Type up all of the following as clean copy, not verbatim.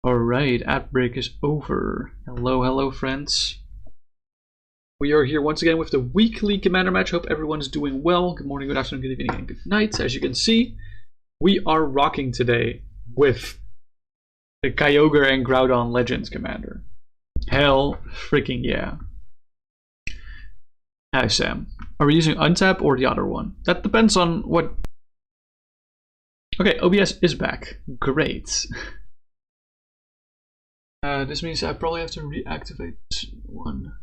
Alright, ad break is over. Hello, hello friends. We are here once again with the weekly Commander match. Hope everyone's doing well. Good morning, good afternoon, good evening, and good night. As you can see, we are rocking today with the Kyogre and Groudon Legends Commander. Hell freaking yeah. Hi Sam. Are we using Untap or the other one? That depends on what... Okay, OBS is back. Great. This means I probably have to reactivate this one.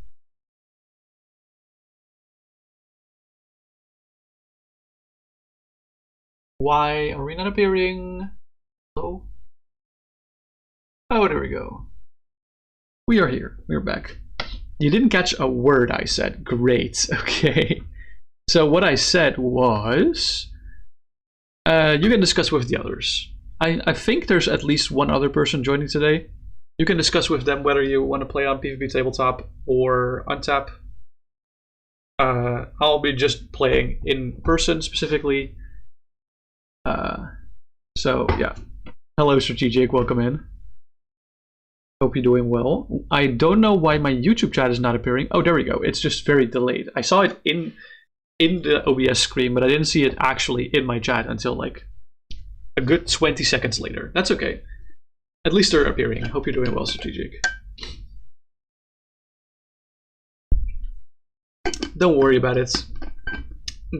Why are we not appearing? Hello? Oh, there we go. We are here. We're back. You didn't catch a word I said. Great. Okay. So what I said was... you can discuss with the others. I think there's at least one other person joining today. You can discuss with them whether you want to play on PvP Tabletop or Untap. I'll be just playing in person specifically. So yeah. Hello Strategic, welcome in. Hope you're doing well. I don't know why my YouTube chat is not appearing. Oh, there we go. It's just very delayed. I saw it in the OBS screen, but I didn't see it actually in my chat until like a good 20 seconds later. That's okay. At least they're appearing. I hope you're doing well, Strategic. Don't worry about it.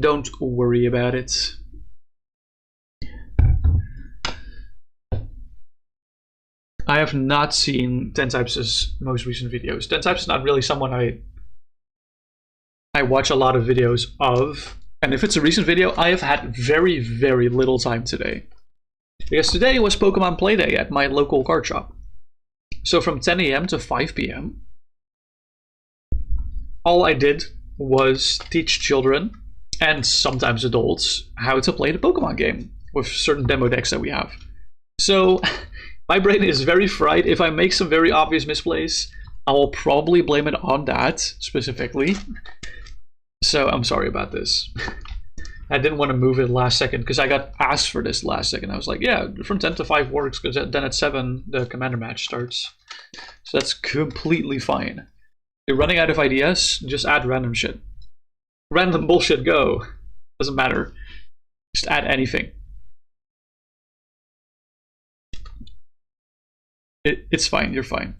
Don't worry about it. I have not seen 10 Types' most recent videos. 10 Types is not really someone I watch a lot of videos of. And if it's a recent video, I have had very, very little time today. Because today was Pokemon Playday at my local card shop. So from 10 AM to 5 PM, all I did was teach children, and sometimes adults, how to play the Pokemon game with certain demo decks that we have. So my brain is very fried. If I make some very obvious misplays, I will probably blame it on that specifically. So I'm sorry about this. I didn't want to move it last second because I got asked for this last second. I was like, yeah, from 10 to 5 works because then at 7 the Commander match starts. So that's completely fine. If you're running out of ideas, just add random shit. Random bullshit, go. Doesn't matter. Just add anything. It's fine, you're fine.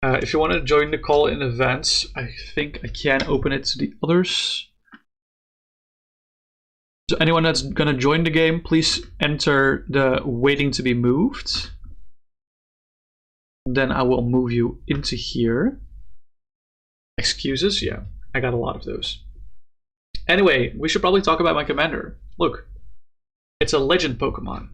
If you want to join the call in advance, I think I can open it to the others. So anyone that's gonna join the game, please enter the waiting to be moved. Then I will move you into here. Excuses? Yeah, I got a lot of those. Anyway, we should probably talk about my commander. Look, it's a legend Pokemon.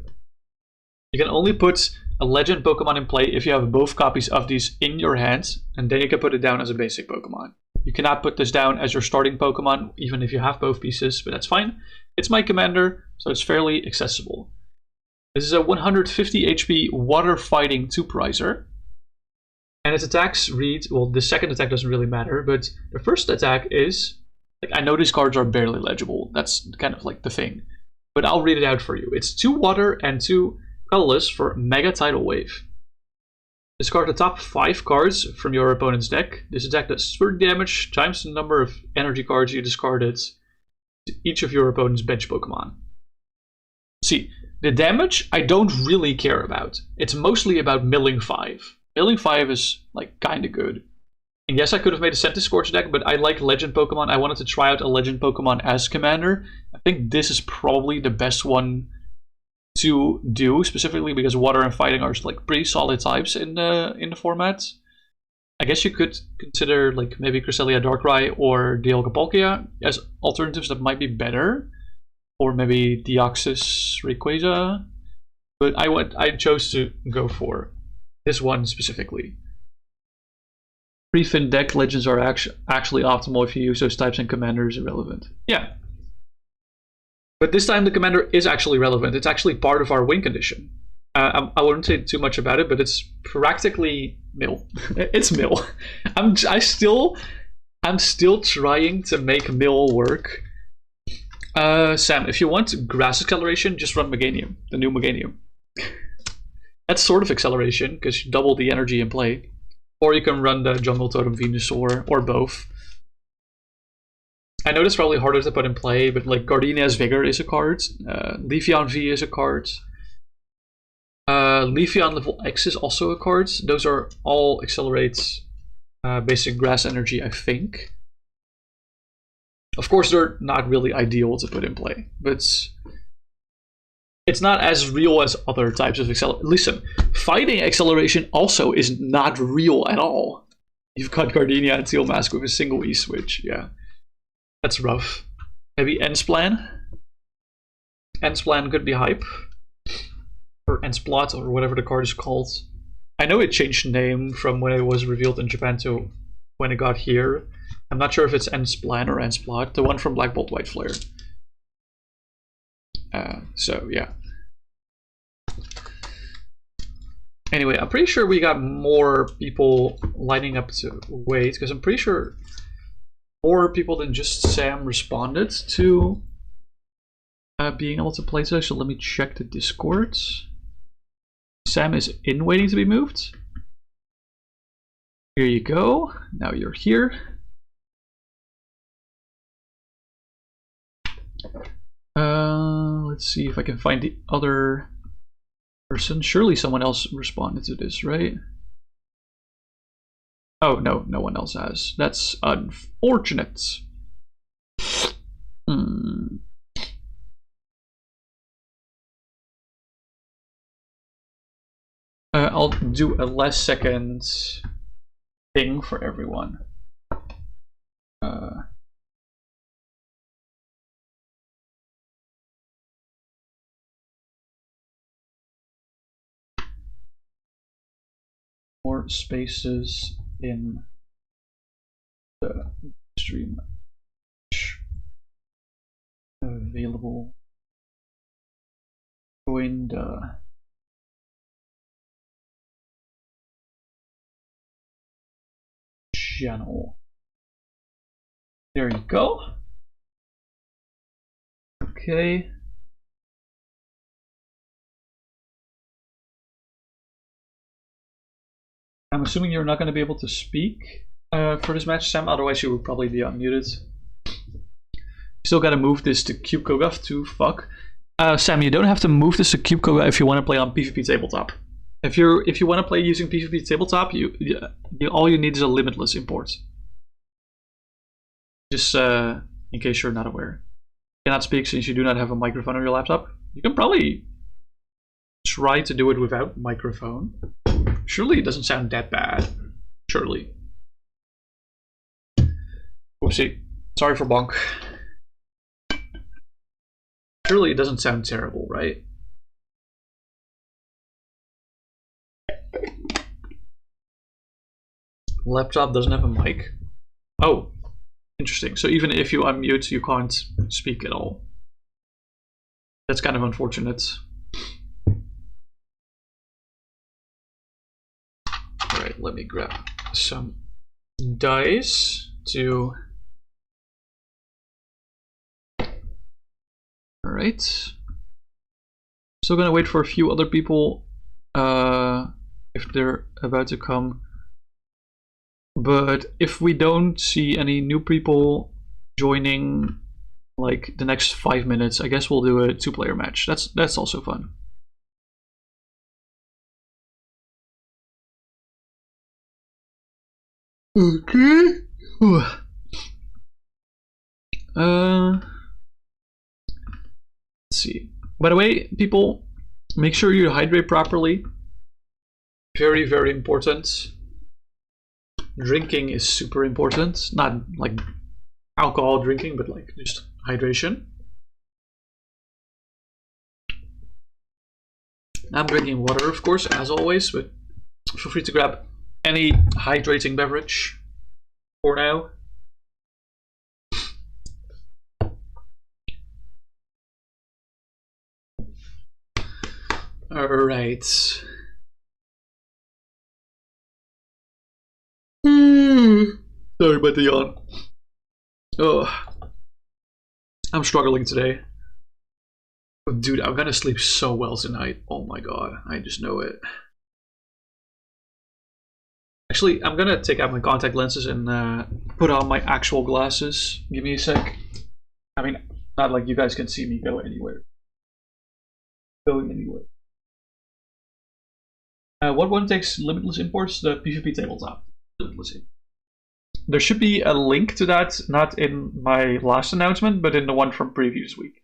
You can only put a legend Pokemon in play if you have both copies of these in your hands, and then you can put it down as a basic Pokemon. You cannot put this down as your starting Pokemon, even if you have both pieces, but that's fine. It's my commander, so it's fairly accessible. This is a 150 HP water fighting Two-Prizer. And its attacks read, well, the second attack doesn't really matter, but the first attack is, like, I know these cards are barely legible. That's kind of like the thing. But I'll read it out for you. It's 2 water and 2 colorless for Mega Tidal Wave. Discard the top 5 cards from your opponent's deck. This attack does 30 damage times the number of energy cards you discarded to each of your opponent's bench Pokemon. See, the damage I don't really care about. It's mostly about milling 5. Milling 5 is like kinda good. And yes, I could have made a Centiskorch deck, but I like legend Pokemon. I wanted to try out a legend Pokemon as commander. I think this is probably the best one to do, specifically because water and fighting are like pretty solid types in the format. I guess you could consider like maybe Cresselia Darkrai or Dialga Palkia as alternatives that might be better, or maybe Deoxys Rayquaza. But I chose to go for this one specifically. Pre-fin deck legends are actually optimal if you use those types, and commander is irrelevant. Yeah. But this time the commander is actually relevant. It's actually part of our win condition. I wouldn't say too much about it, but it's practically mill. It's mill. I'm still trying to make mill work. Sam, if you want grass acceleration, just run Meganium, the new Meganium. That's sort of acceleration, because you double the energy in play. Or you can run the Jungle Totem Venusaur, or both. I know it's probably harder to put in play, but like Gardenia's Vigor is a card. Leafeon V is a card. Leafeon level X is also a card. Those are all accelerates basic grass energy, I think. Of course, they're not really ideal to put in play, but it's not as real as other types of acceleration. Listen, fighting acceleration also is not real at all. You've got Gardenia and Teal Mask with a single E-switch, yeah. That's rough. Maybe Ensplan? Ensplan could be hype. Or Ensplot, or whatever the card is called. I know it changed name from when it was revealed in Japan to when it got here. I'm not sure if it's Ensplan or Ensplot, the one from Black Bolt White Flare. So, yeah. Anyway, I'm pretty sure we got more people lining up to wait, because I'm pretty sure more people than just Sam responded to being able to play today. So let me check the Discord. Sam is in waiting to be moved. Here you go. Now you're here. Let's see if I can find the other person. Surely someone else responded to this, right? Oh, no, no one else has. That's unfortunate. I'll do a last second thing for everyone. More spaces in the stream available. Join the channel. There you go. Okay. I'm assuming you're not going to be able to speak for this match, Sam, otherwise you would probably be unmuted. Still got to move this to Cube Kogath to fuck. Sam, you don't have to move this to Cube Kogath if you want to play on PvP Tabletop. If you want to play using PvP Tabletop, all you need is a limitless import. Just in case you're not aware. You cannot speak since you do not have a microphone on your laptop. You can probably try to do it without microphone. Surely it doesn't sound that bad. Surely. Oopsie. Sorry for bonk. Surely it doesn't sound terrible, right? Laptop doesn't have a mic. Oh, interesting. So even if you unmute, you can't speak at all. That's kind of unfortunate. Alright, let me grab some dice to... Alright. Still gonna wait for a few other people if they're about to come. But if we don't see any new people joining like the next 5 minutes, I guess we'll do a 2-player match. That's also fun. Okay. Let's see. By the way, people, make sure you hydrate properly. Very, very important. Drinking is super important. Not like alcohol drinking, but like just hydration. I'm drinking water, of course, as always, but feel free to grab any hydrating beverage for now. All right. Sorry about the yawn. Oh, I'm struggling today. Dude, I'm gonna sleep so well tonight. Oh my god, I just know it. Actually, I'm gonna take out my contact lenses and put on my actual glasses. Give me a sec. I mean, not like you guys can see me go anywhere. Going anywhere. What one takes limitless imports? The PvP tabletop. Limitless. There should be a link to that, not in my last announcement, but in the one from previous week.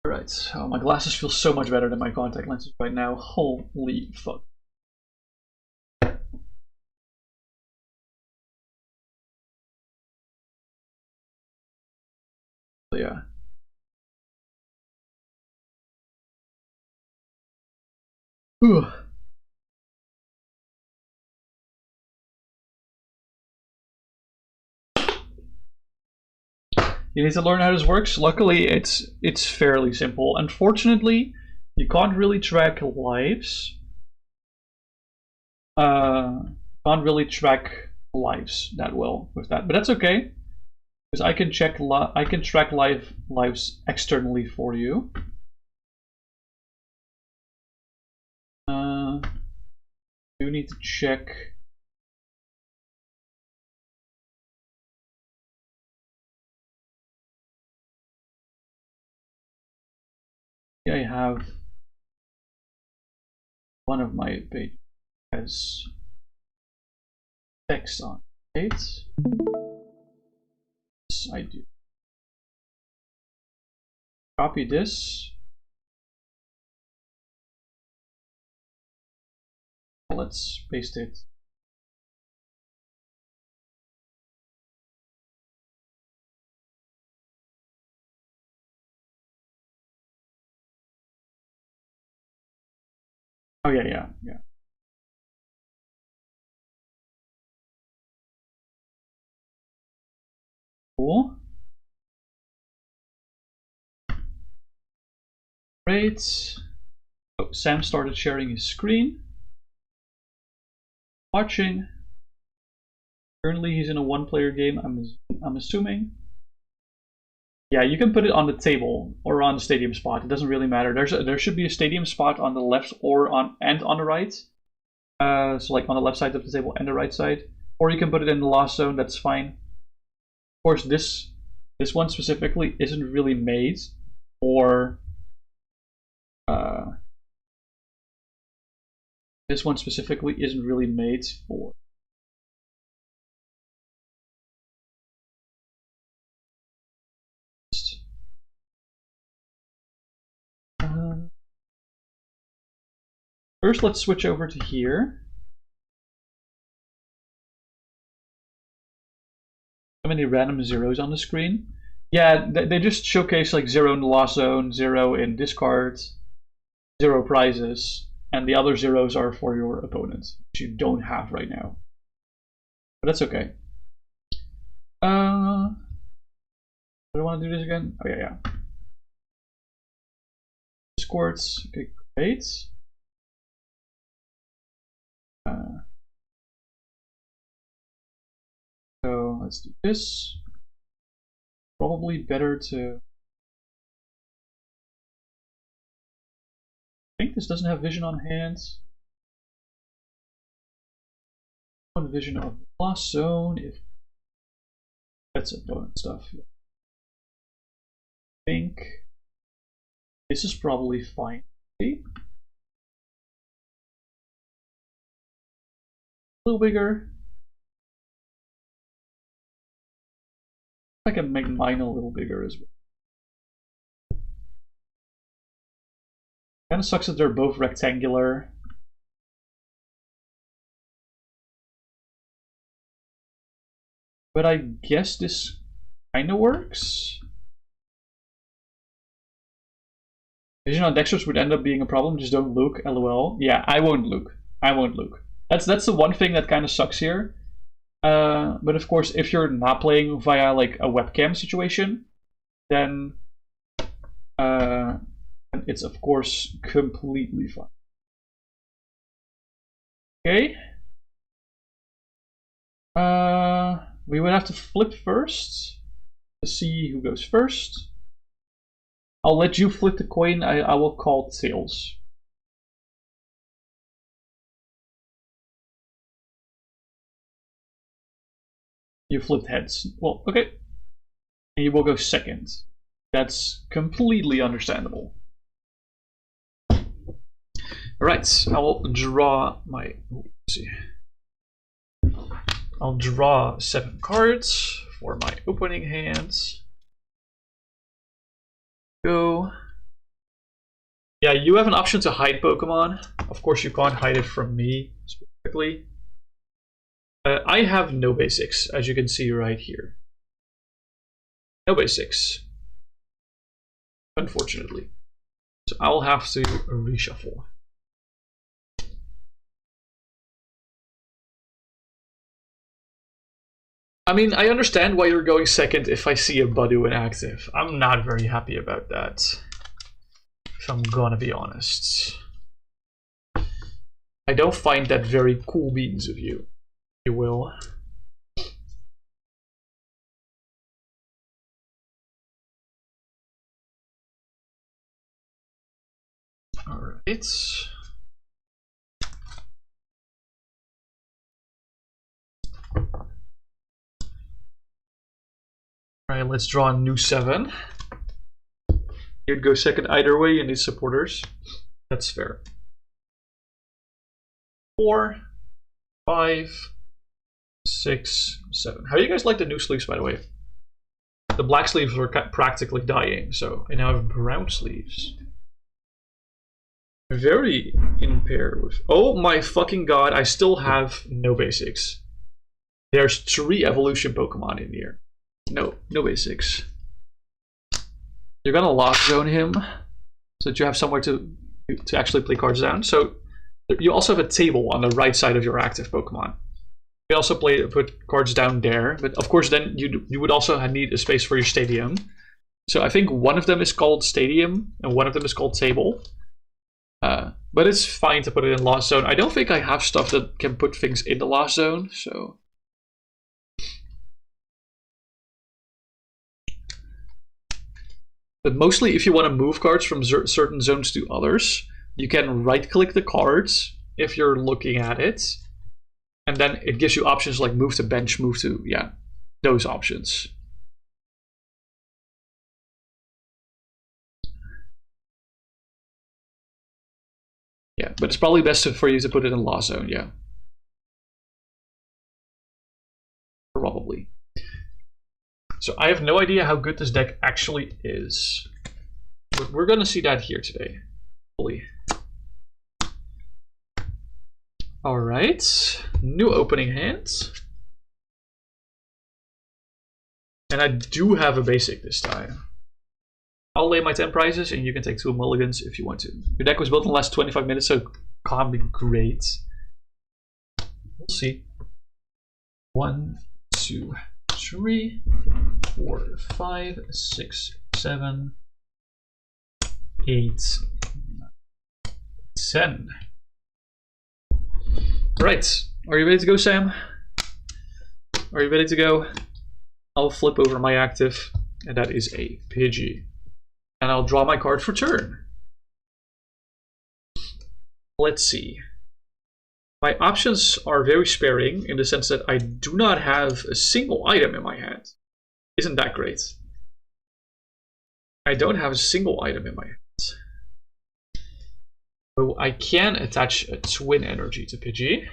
Alright, oh, my glasses feel so much better than my contact lenses right now. Holy fuck. Yeah. Whew. You need to learn how this works. Luckily, it's fairly simple. Unfortunately, you can't really track lives. Can't really track lives that well with that, but that's okay, because I can track lives externally for you. You need to check. I have one of my pages has text on it. Yes, I do. Copy this. Let's paste it. Oh yeah. Cool. Great. Oh, Sam started sharing his screen. Watching. Currently he's in a one-player game, I'm assuming. Yeah, you can put it on the table or on the stadium spot. It doesn't really matter. There should be a stadium spot on the left or on the right. So like on the left side of the table and the right side. Or you can put it in the lost zone, that's fine. Of course, this one specifically isn't really made for this one specifically isn't really made for first, let's switch over to here. How many random zeros on the screen? Yeah, they just showcase like 0 in the lost zone, 0 in discard, 0 prizes, and the other zeros are for your opponent, which you don't have right now. But that's okay. Do I want to do this again? Oh yeah. Discords. Okay, great. So let's do this. Probably better to. I think this doesn't have vision on hands. One vision of the lost zone. If that's opponent stuff. I think this is probably fine. A little bigger. I can make mine a little bigger as well. Kind of sucks that they're both rectangular. But I guess this kind of works. Vision on dexterous would end up being a problem. Just don't look. LOL. Yeah, I won't look. That's the one thing that kind of sucks here. But of course, if you're not playing via like a webcam situation, then it's of course completely fine. Okay. We would have to flip first to see who goes first. I'll let you flip the coin. I will call tails. You flipped heads. Well, okay. And you will go second. That's completely understandable. Alright, I'll draw my... let's see. I'll draw 7 cards for my opening hands. Go. Yeah, you have an option to hide Pokemon. Of course, you can't hide it from me specifically. I have no basics, as you can see right here. No basics. Unfortunately. So I'll have to reshuffle. I mean, I understand why you're going second if I see a Budu inactive. I'm not very happy about that, if I'm gonna be honest. I don't find that very cool beans of you, if you will. Alright. Alright, let's draw a new 7. You'd go second either way, you need supporters. That's fair. 4, 5, 6, 7. How do you guys like the new sleeves, by the way? The black sleeves were practically dying, so I now have brown sleeves. Very in pair with... oh my fucking god, I still have no basics. There's 3 evolution Pokemon in here. No basics. You're gonna lock zone him so that you have somewhere to actually play cards down. So you also have a table on the right side of your active Pokemon. You also put cards down there, but of course then you would also need a space for your stadium. So I think one of them is called stadium and one of them is called table. But it's fine to put it in lost zone. I don't think I have stuff that can put things in the lost zone, so... But mostly if you want to move cards from certain zones to others, you can right-click the cards if you're looking at it. And then it gives you options like move to bench, move to, yeah, those options. Yeah, but it's probably best for you to put it in lost zone, yeah. Probably. So I have no idea how good this deck actually is. But we're gonna see that here today. Hopefully. Alright. New opening hands. And I do have a basic this time. I'll lay my 10 prizes and you can take 2 mulligans if you want to. Your deck was built in the last 25 minutes, so it can't be great. We'll see. 1, 2, 3, 4, 5, 6, 7, 8, 10. Right, are you ready to go, Sam? Are you ready to go? I'll flip over my active, and that is a Pidgey. And I'll draw my card for turn. Let's see. My options are very sparing in the sense that I do not have a single item in my hand. Isn't that great? I don't have a single item in my hand. So I can attach a twin energy to Pidgey.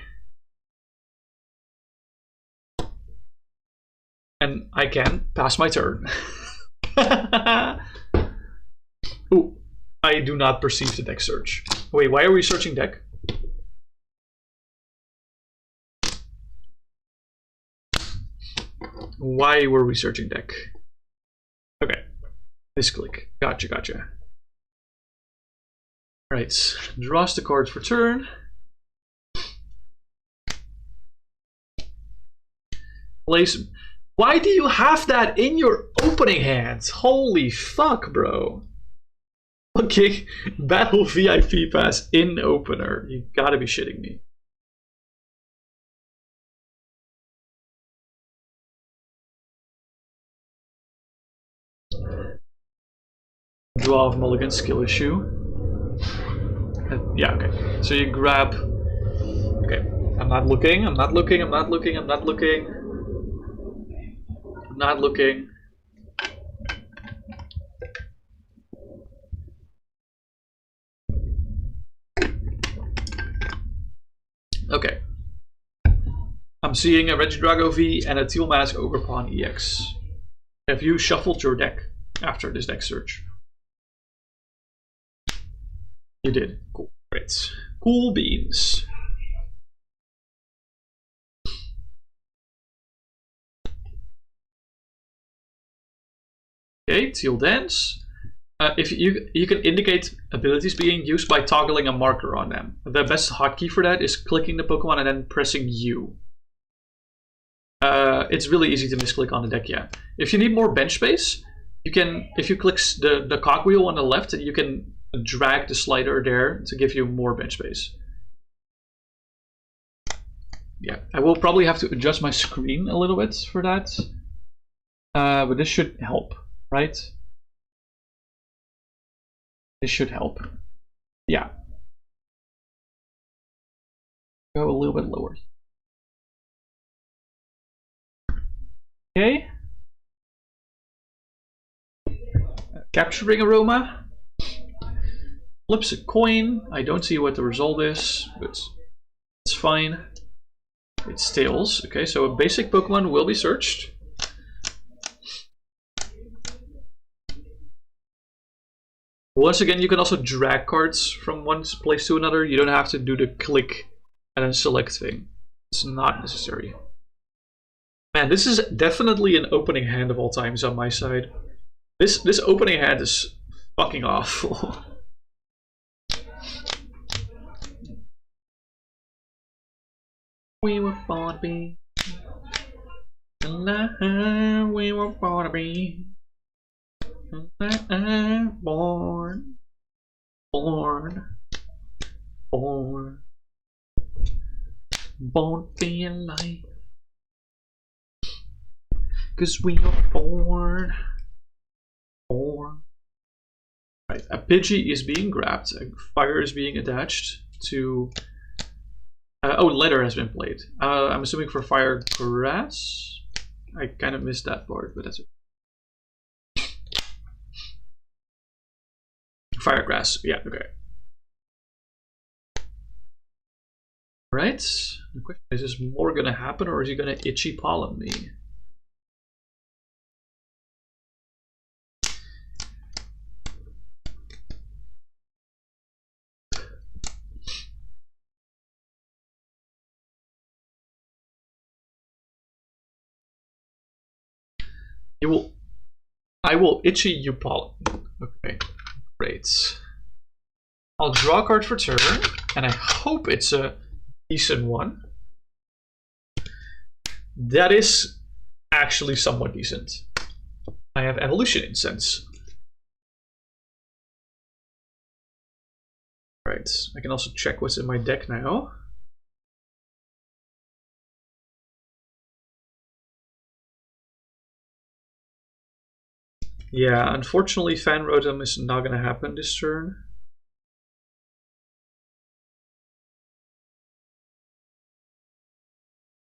And I can pass my turn. Ooh, I do not perceive the deck search. Wait, why are we searching deck? Why were we searching deck? Okay, misclick. Gotcha. Right, draws the cards for turn. Plays. Why do you have that in your opening hands? Holy fuck, bro. Okay, Battle VIP Pass in opener. You gotta be shitting me. Draw of Mulligan skill issue. Yeah, okay. So you grab. Okay, I'm not looking, I'm not looking, I'm not looking, I'm not looking. I'm not looking. Okay. I'm seeing a Regidrago V and a Teal Mask Overpawn EX. Have you shuffled your deck after this deck search? You did. Cool. Great. Cool beans. Okay, Teal Dance. If you can indicate abilities being used by toggling a marker on them. The best hotkey for that is clicking the Pokemon and then pressing U. It's really easy to misclick on the deck, yeah. If you need more bench space, you can, if you click the cogwheel on the left, you can drag the slider there to give you more bench space. Yeah, I will probably have to adjust my screen a little bit for that. But this should help, right? This should help. Yeah. Go a little bit lower. Okay. Capturing Aroma. Flips a coin. I don't see what the result is, but it's fine. It's tails. Okay, so a basic Pokemon will be searched. Once again, you can also drag cards from one place to another. You don't have to do the click and then select thing. It's not necessary. Man, this is definitely an opening hand of all times on my side. This opening hand is fucking awful. We were born to be alive. We were born to be born, born to be alive. 'Cause we are born. Right, a Pidgey is being grabbed. A fire is being attached to. Oh, letter has been played. I'm assuming for fire grass. I kind of missed that part, but that's it. Fire grass. Yeah. Okay. Right. The question is: this more gonna happen, or is he gonna itchy pollen me? I will itchy you pollen. Okay, great. I'll draw a card for turn, and I hope it's a decent one. That is actually somewhat decent. I have Evolution Incense. Right, I can also check what's in my deck now. Yeah, unfortunately Fan Rotom is not gonna happen this turn.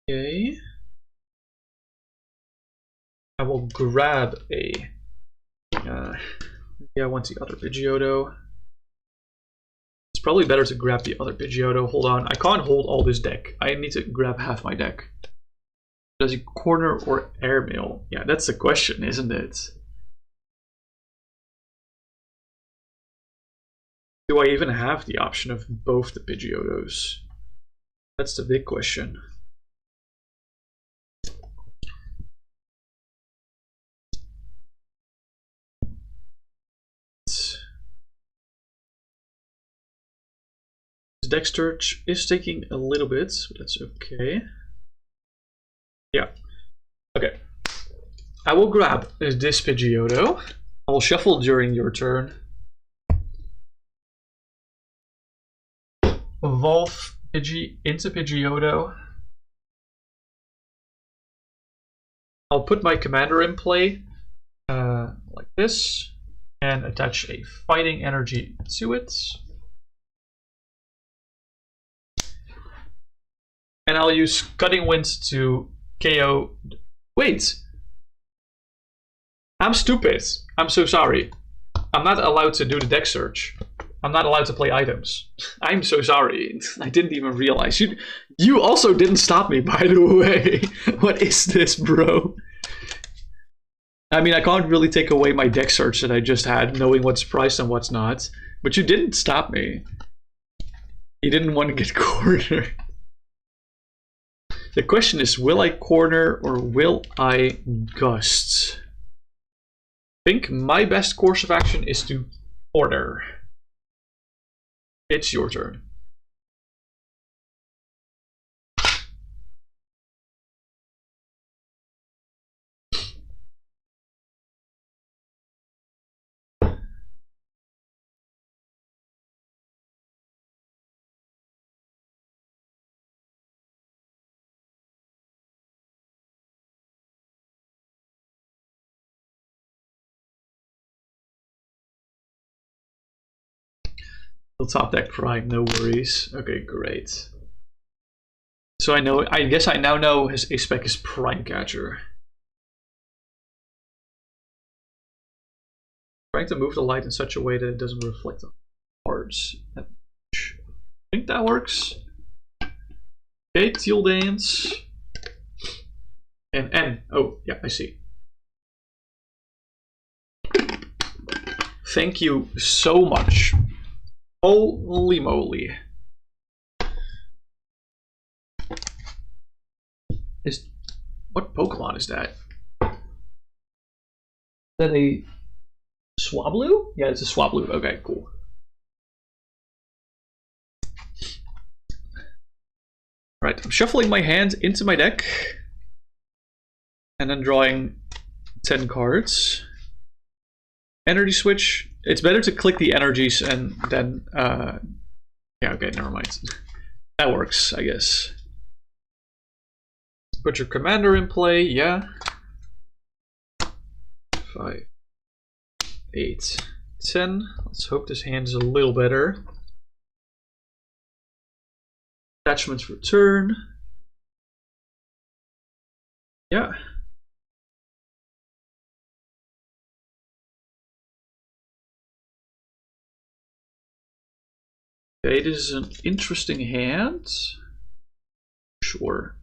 Okay. I will grab a... yeah, I want the other Pidgeotto. It's probably better to grab the other Pidgeotto. Hold on, I can't hold all this deck. I need to grab half my deck. Does he corner or airmail? Yeah, that's the question, isn't it? Do I even have the option of both the Pidgeottos? That's the big question. Deck search is taking a little bit, but that's okay. Yeah. Okay. I will grab this Pidgeotto. I will shuffle during your turn. Evolve Pidgey into Pidgeotto. I'll put my commander in play like this and attach a fighting energy to it. And I'll use Cutting Wind to KO. Wait! I'm stupid. I'm so sorry. I'm not allowed to do the deck search. I'm not allowed to play items. I'm so sorry. I didn't even realize. You also didn't stop me, by the way. What is this, bro? I mean, I can't really take away my deck search that I just had, knowing what's priced and what's not. But you didn't stop me. You didn't want to get cornered. The question is, will I corner or will I gust? I think my best course of action is to corner. It's your turn. We'll top deck Prime, no worries. Okay, great. So I guess I now know his ace spec is Prime Catcher. Trying to move the light in such a way that it doesn't reflect on cards. I think that works. Okay, Teal Dance. And N. Oh, yeah, I see. Thank you so much. Holy moly. What Pokemon is that? Is that a Swablu? Yeah, it's a Swablu. Okay, cool. Right, I'm shuffling my hand into my deck. And then drawing 10 cards. Energy switch. It's better to click the energies and then yeah, okay, never mind. That works, I guess. Put your commander in play, yeah. 5, 8, 10. Let's hope this hand is a little better. Attachments for turn. Yeah. Okay, this is an interesting hand. Sure.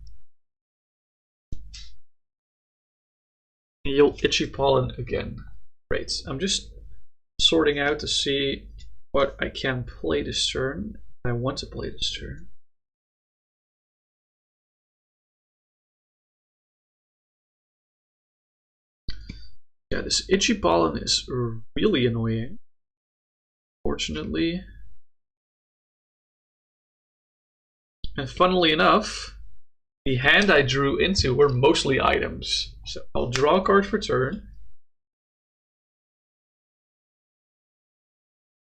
You'll Itchy Pollen again. Great. I'm just sorting out to see what I can play this turn. I want to play this turn. Yeah, this Itchy Pollen is really annoying. Fortunately. And funnily enough, the hand I drew into were mostly items. So I'll draw a card for turn.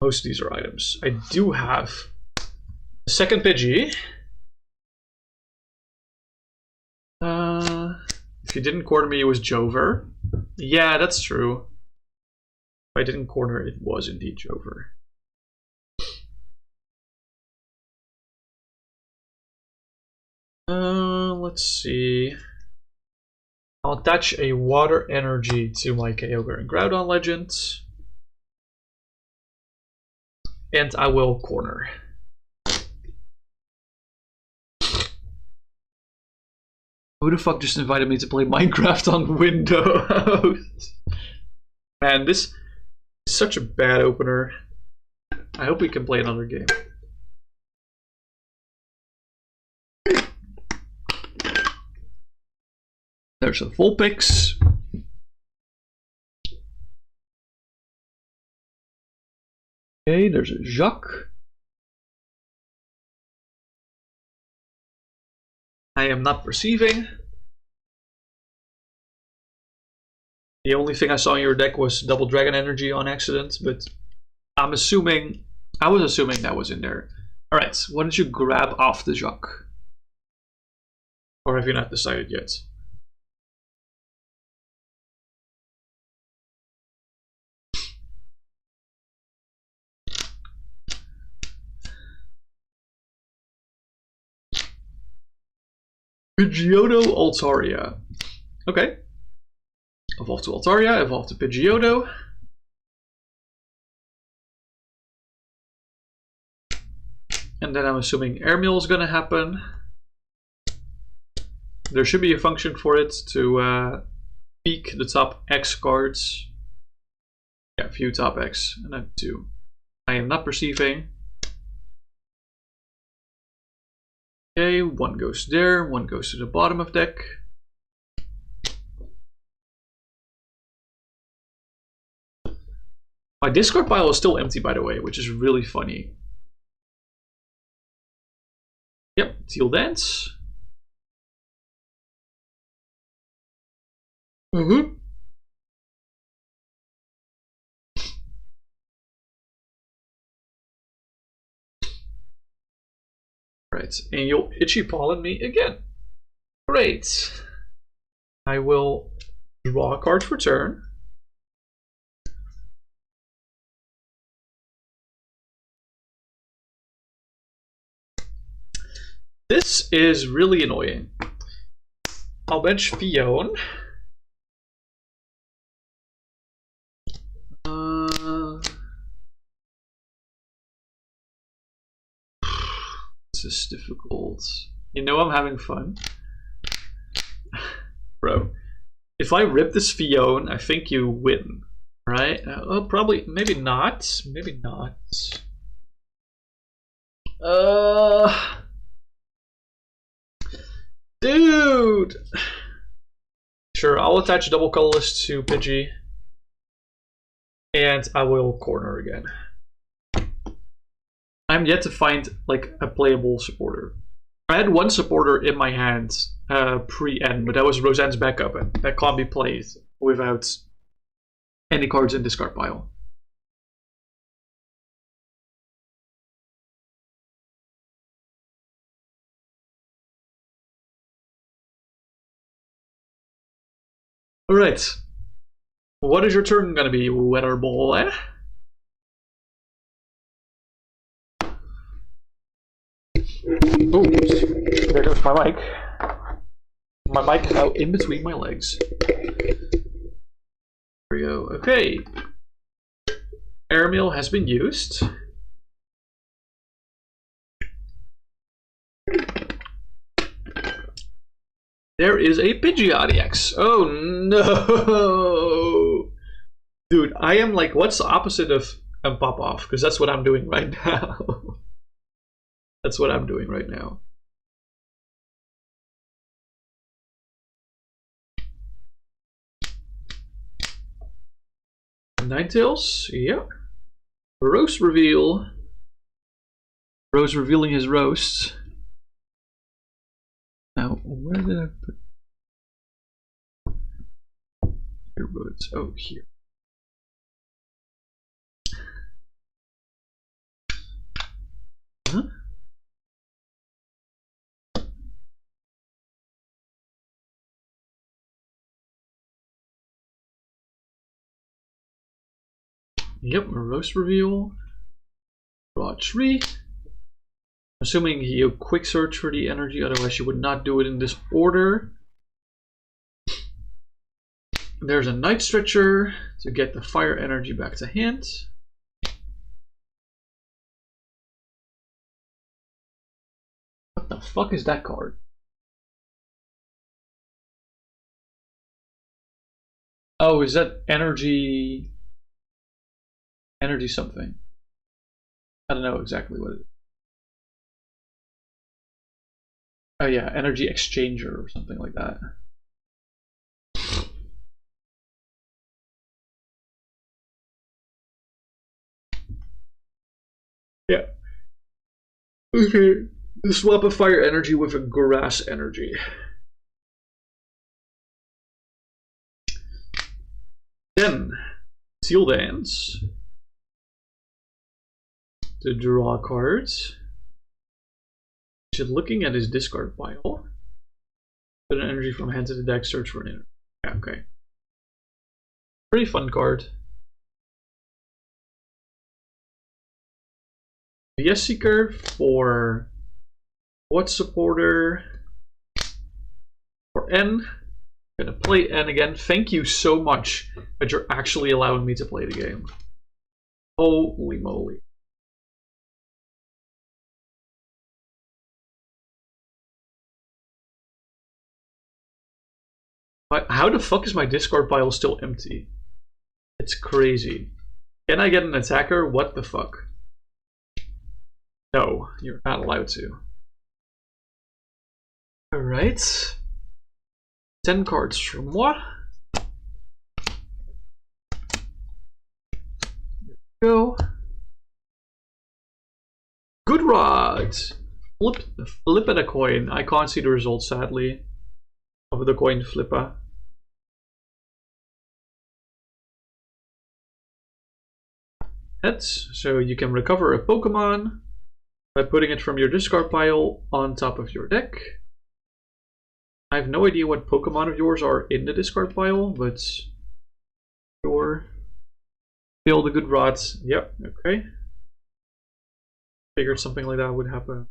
Most of these are items. I do have a second Pidgey. If you didn't corner me, it was Jover. Yeah, that's true. If I didn't corner, it was indeed Jover. Let's see. I'll attach a water energy to my Kyogre and Groudon Legend. And I will corner. Who the fuck just invited me to play Minecraft on Windows? Man, this is such a bad opener. I hope we can play another game. There's a Vulpix. Okay, there's a Jacques. I am not perceiving. The only thing I saw in your deck was double Dragon Energy on accident, but I was assuming that was in there. Alright, why don't you grab off the Jacques? Or have you not decided yet? Pidgeotto Altaria. Okay. Evolve to Altaria, evolve to Pidgeotto. And then I'm assuming Airmail is gonna happen. There should be a function for it to peek the top X cards. Yeah, view top X, and then 2. I am not perceiving. Okay, 1 goes there, 1 goes to the bottom of deck. My discard pile is still empty, by the way, which is really funny. Yep, Teal Dance. Right, and you'll Itchy Pollen me again. Great. I will draw a card for turn. This is really annoying. I'll bench Phione. This is difficult. You know I'm having fun. Bro, if I rip this Phione, I think you win, right? Oh, probably, maybe not. Maybe not. Dude! Sure, I'll attach double colorless to Pidgey. And I will corner again. I'm yet to find like a playable supporter. I had one supporter in my hand pre-end, but that was Roseanne's backup, and that can't be played without any cards in discard pile. Alright. What is your turn gonna be, Weather Ball, eh? Oh, there goes my mic. My mic is out in between my legs. There we go. Okay. Airmail has been used. There is a Pidgey RX. Oh no! Dude, I am like, what's the opposite of pop off? Because that's what I'm doing right now. That's what I'm doing right now. Ninetales, yep. Roast reveal. Rose revealing his roasts. Now, where did I put earbuds? Oh, here. Huh? Yep, roast reveal. Draw 3. Assuming he'll quick search for the energy, otherwise you would not do it in this order. There's a Night Stretcher to get the fire energy back to hand. What the fuck is that card? Oh, is that energy? Energy something. I don't know exactly what it is. Oh yeah, energy exchanger or something like that. Yeah. Okay. Swap a fire energy with a grass energy. Again, Seal Dance. To draw cards. Just looking at his discard pile. Put an energy from hand to the deck, search for an energy. Yeah, okay. Pretty fun card. VS Seeker for what supporter? For N. I'm gonna play N again. Thank you so much that you're actually allowing me to play the game. Holy moly. How the fuck is my discard pile still empty? It's crazy. Can I get an attacker? What the fuck? No, you're not allowed to. Alright. 10 cards from moi. There we go. Good rod! Flip it a coin. I can't see the result, sadly, of the coin flipper. Heads, so you can recover a Pokemon by putting it from your discard pile on top of your deck. I have no idea what Pokemon of yours are in the discard pile, but sure. Fill the good rods. Yep, okay. Figured something like that would happen.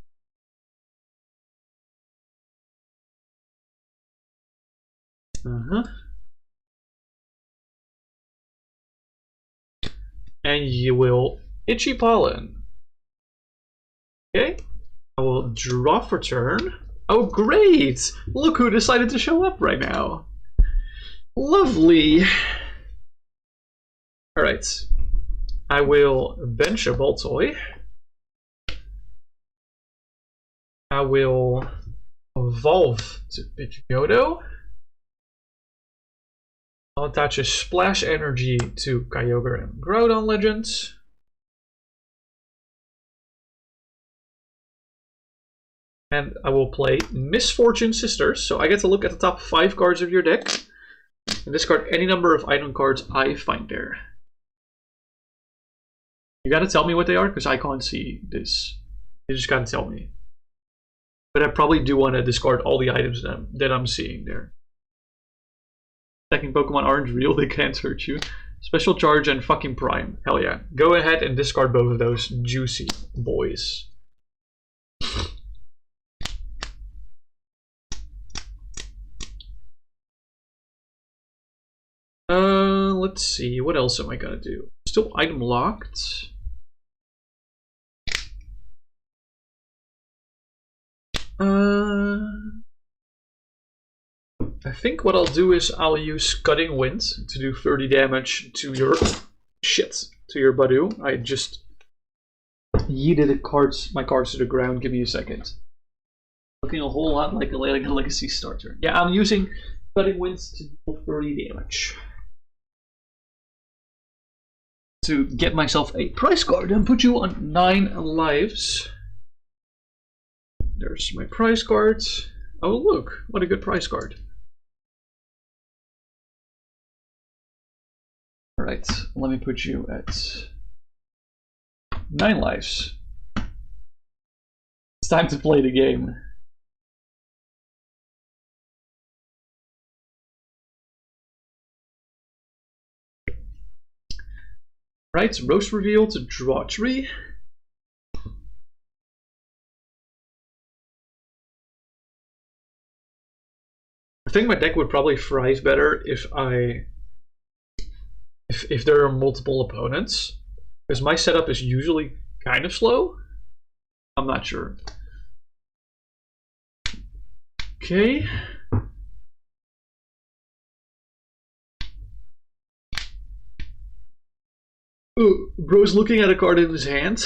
And you will Itchy Pollen. Okay. I will draw for turn. Oh, great! Look who decided to show up right now. Lovely. Alright. I will bench a Baltoy. I will evolve to Pidgeotto. I'll attach a Splash Energy to Kyogre and Groudon Legends. And I will play Misfortune Sisters, so I get to look at the top 5 cards of your deck and discard any number of item cards I find there. You gotta tell me what they are, because I can't see this. You just gotta tell me. But I probably do want to discard all the items that I'm seeing there. Attacking Pokemon aren't real, they can't hurt you. Special Charge and fucking Prime. Hell yeah. Go ahead and discard both of those juicy boys. Let's see, what else am I gonna do? Still item locked. I think what I'll do is I'll use Cutting Wind to do 30 damage to your to your Badoo. I just yeeted my cards to the ground. Give me a second. Looking a whole lot like a legacy starter. Yeah, I'm using Cutting Wind to deal 30 damage. To get myself a prize card and put you on 9 lives. There's my prize card. Oh look, what a good prize card. Alright, let me put you at 9 lives. It's time to play the game. Right, Roast Reveal to draw 3. I think my deck would probably thrive better if there are multiple opponents, because my setup is usually kind of slow. I'm not sure. Okay. Ooh, bro's looking at a card in his hand.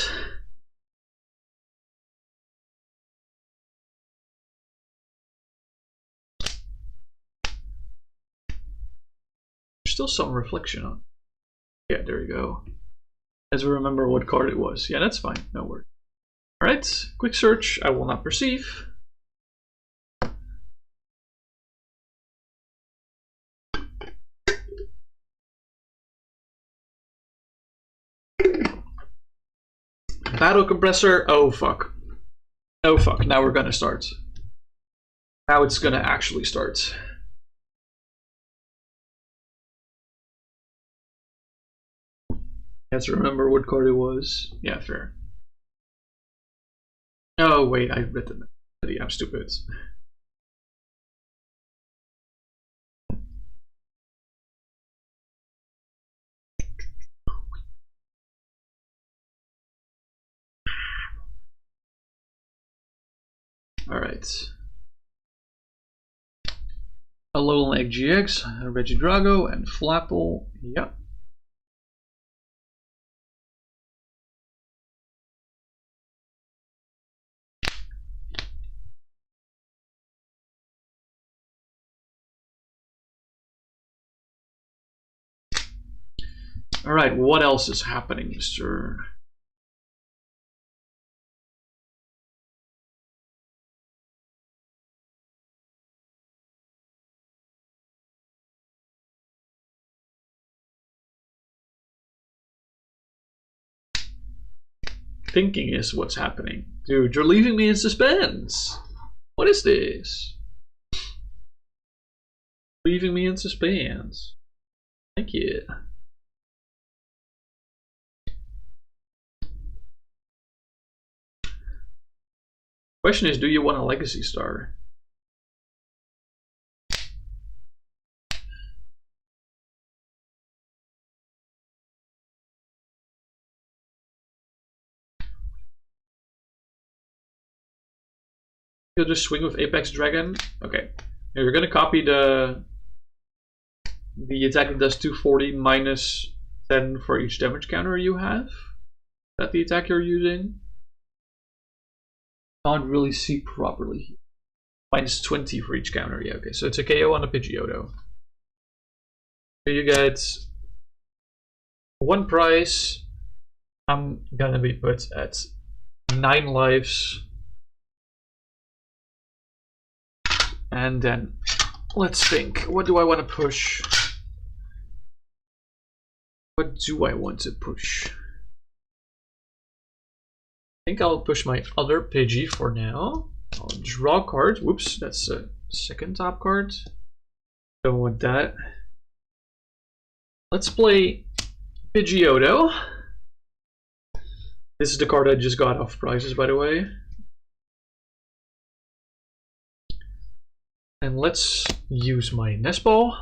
There's still some reflection on. Yeah, there you go. As we remember what card it was. Yeah, that's fine. No worries. Alright, quick search. I will not perceive. Battle Compressor. Oh fuck. Oh fuck. Now we're gonna start. Now it's gonna actually start. I have to remember what card it was. Yeah, fair. Oh wait, I read them. I'm stupid. Alright. Alolan Egg GX, Regidrago, and Flapple. Yep. Alright, what else is happening, Mr. Thinking is what's happening. Dude, you're leaving me in suspense. What is this? Leaving me in suspense. Thank you. Question is, do you want a Legacy Star? You'll just swing with Apex Dragon. Okay. Now you're gonna copy the attack that does 240 minus 10 for each damage counter you have. Is that the attack you're using? Can't really see properly. Minus 20 for each counter. Yeah, okay. So it's a KO on a Pidgeotto. So you get 1 prize. I'm gonna be put at 9 lives. And then let's think. What do I want to push? What do I want to push? I think I'll push my other Pidgey for now. I'll draw a card. Whoops, that's a second top card. Don't want that. Let's play Pidgeotto. This is the card I just got off prizes, by the way. And let's use my Nest Ball.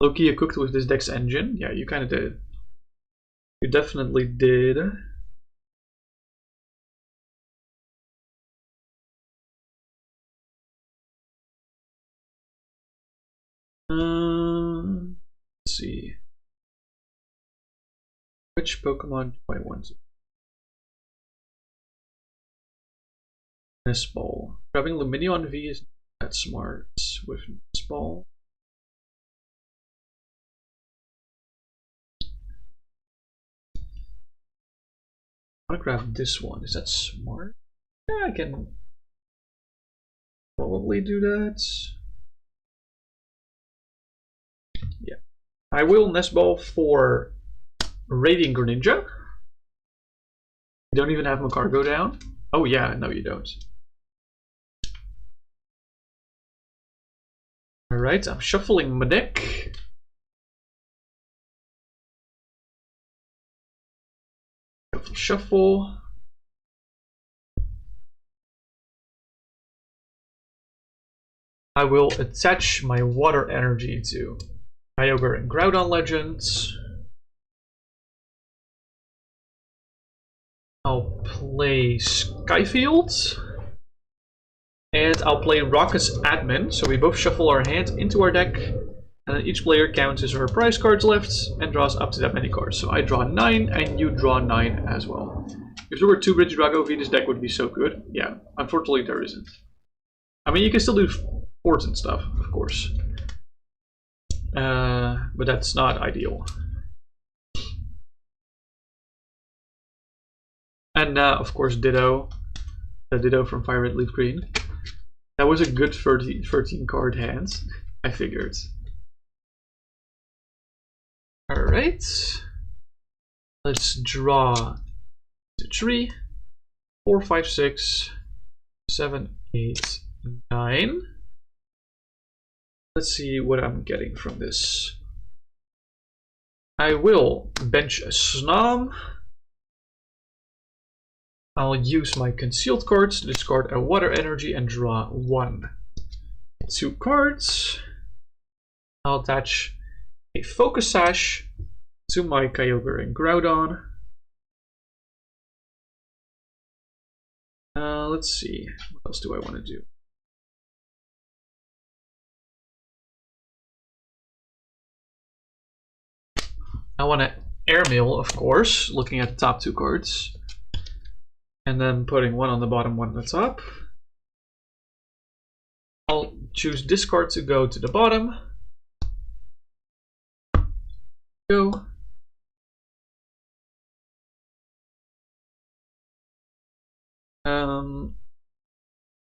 Loki, you cooked with this deck's engine. Yeah, you kind of did. You definitely did. Let's see. Which Pokemon do I want to? Nest Ball. Grabbing Lumineon V is not that smart with Nest Ball. I want to grab this one. Is that smart? Yeah, I can probably do that. Yeah. I will Nest Ball for Radiant Greninja. You don't even have Macargo down? Oh yeah, no you don't. Alright, I'm shuffling my deck. Shuffle. I will attach my water energy to Kyogre and Groudon Legends. I'll play Skyfield. And I'll play Rocket's Admin, so we both shuffle our hand into our deck, and then each player counts his or her prize cards left and draws up to that many cards. So I draw 9 and you draw 9 as well. If there were 2 Regidrago V, this deck would be so good. Yeah, unfortunately there isn't. I mean, you can still do forts and stuff, of course. But that's not ideal. And of course Ditto. The Ditto from Fire Red Leaf Green. That was a good 13 card hand, I figured. Alright. Let's draw 3, 4, 5, 6, 7, 8, 9. Let's see what I'm getting from this. I will bench a Snom. I'll use my concealed cards to discard a water energy and draw 1. 2 cards. I'll attach a Focus Sash to my Kyogre and Groudon. Let's see, what else do I want to do? I want to Airmail, of course, looking at the top 2 cards. And then putting one on the bottom, one on the top. I'll choose this card to go to the bottom. Go.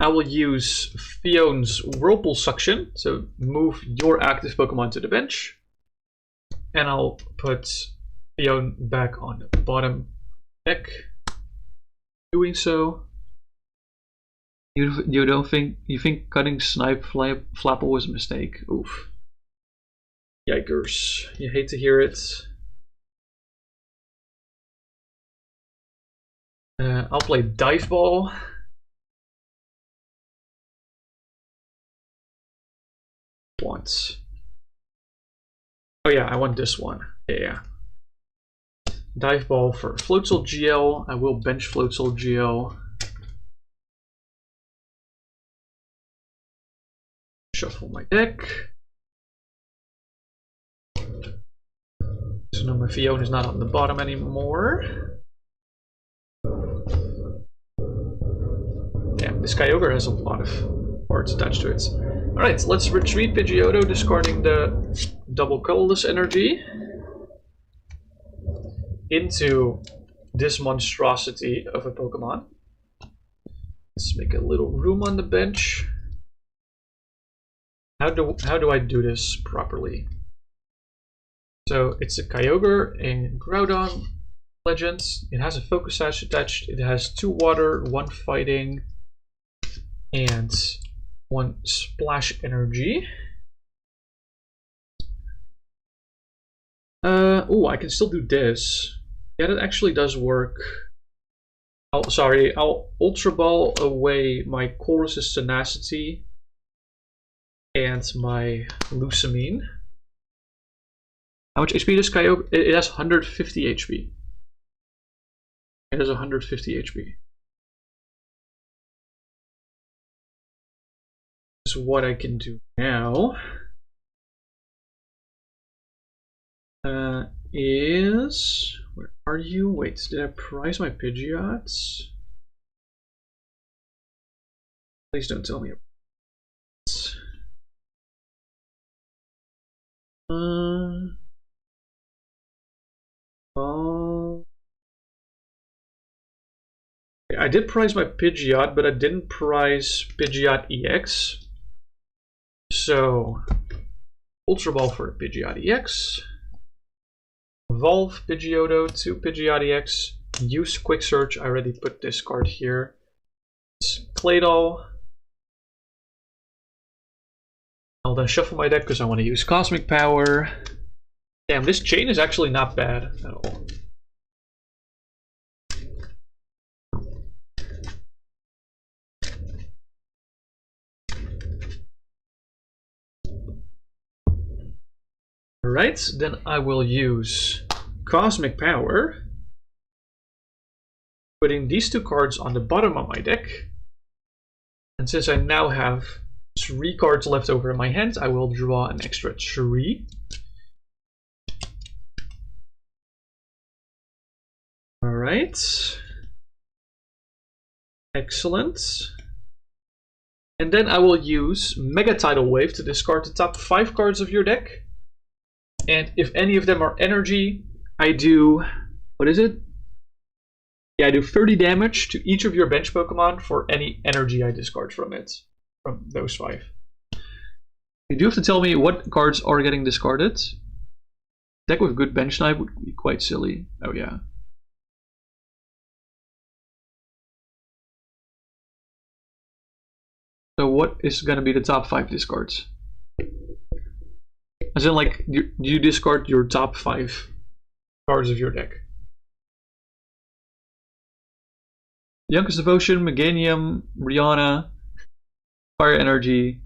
I will use Phione's Whirlpool Suction, so move your active Pokemon to the bench. And I'll put Phione back on the bottom deck. Doing so. You don't think cutting Snipe Flapple was a mistake? Oof. Yikers. You hate to hear it. I'll play Dive Ball. Once. Oh yeah, I want this one. Yeah. Dive Ball for Floatzel GL. I will bench Floatzel GL. Shuffle my deck. So now my Phione is not on the bottom anymore. Damn, this Kyogre has a lot of parts attached to it. Alright, let's retreat Pidgeotto, discarding the double colorless energy into this monstrosity of a Pokemon. Let's make a little room on the bench. How do I do this properly? So it's a Kyogre and Groudon Legends. It has a Focus Sash attached. It has 2 water, 1 fighting, and 1 splash energy. Oh, I can still do this. Yeah, that actually does work. I'll Ultra Ball away my Chorus's Tenacity and my Lusamine. How much HP does Kyogre? It has 150 HP. It has 150 HP. So what I can do now is, where are you? Wait, did I prize my Pidgeots? Please don't tell me. I did prize my Pidgeot, but I didn't prize Pidgeot EX. So, Ultra Ball for Pidgeot EX. Evolve Pidgeotto to Pidgeot EX. Use Quick Search. I already put this card here. It's Claydol. I'll then shuffle my deck because I want to use Cosmic Power. Damn, this chain is actually not bad at all. Alright, then I will use Cosmic Power, putting these 2 cards on the bottom of my deck. And since I now have 3 cards left over in my hand, I will draw an extra 3. Alright. Excellent. And then I will use Mega Tidal Wave to discard the top 5 cards of your deck. And if any of them are energy, I do, what is it? Yeah, I do 30 damage to each of your bench Pokemon for any energy I discard from it, from those 5. You do have to tell me what cards are getting discarded. Deck with good bench snipe would be quite silly. Oh yeah. So what is going to be the top 5 discards? As in, like, you discard your top 5 cards of your deck. Youngest Devotion, Meganium, Rihanna, Fire Energy,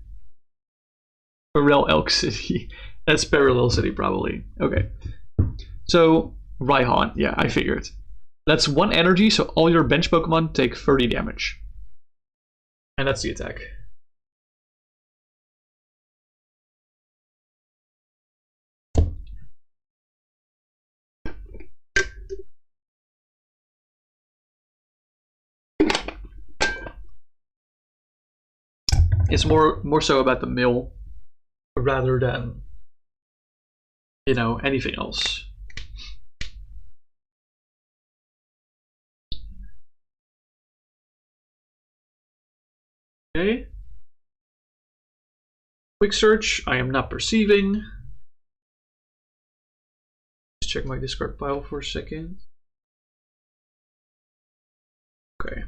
Pharrell Elk City. That's Parallel City, probably. Okay. So, Raihan. Yeah, I figured. That's 1 energy, so all your bench Pokemon take 30 damage. And that's the attack. It's more so about the mill rather than, you know, anything else. Okay. Quick search. I am not perceiving. Let's check my discard pile for a second. Okay.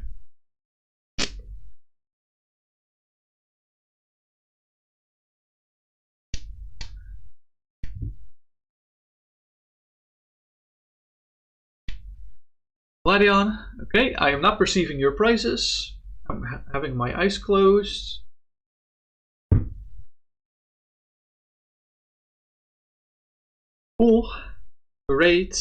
Gladion. Okay, I am not perceiving your prices. I'm having my eyes closed. Cool. Great.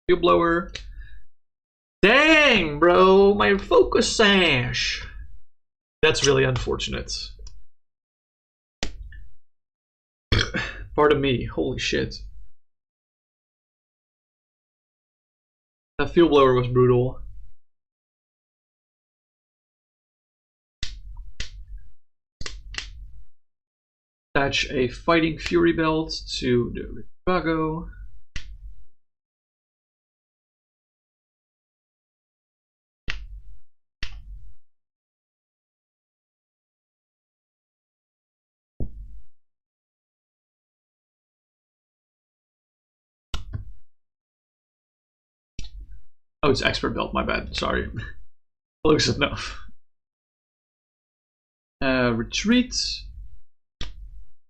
Fuel blower. Dang, bro, my focus sash. That's really unfortunate. Pardon me, holy shit. That fuel blower was brutal. Attach a Fighting Fury Belt to the Chicago. Oh, it's Expert Belt, my bad, sorry. Close enough. Retreat.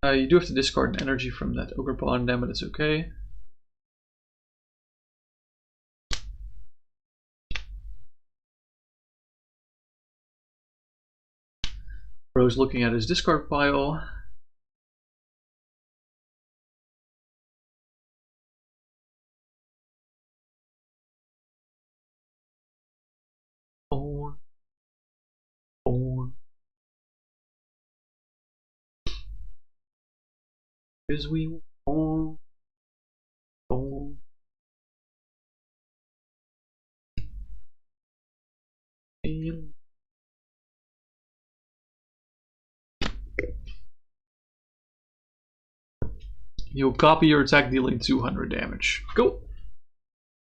You do have to discard an energy from that Ogre Pawn, then, but it's okay. Bro's looking at his discard pile. Because we want. You'll copy your attack, dealing 200 damage. Cool.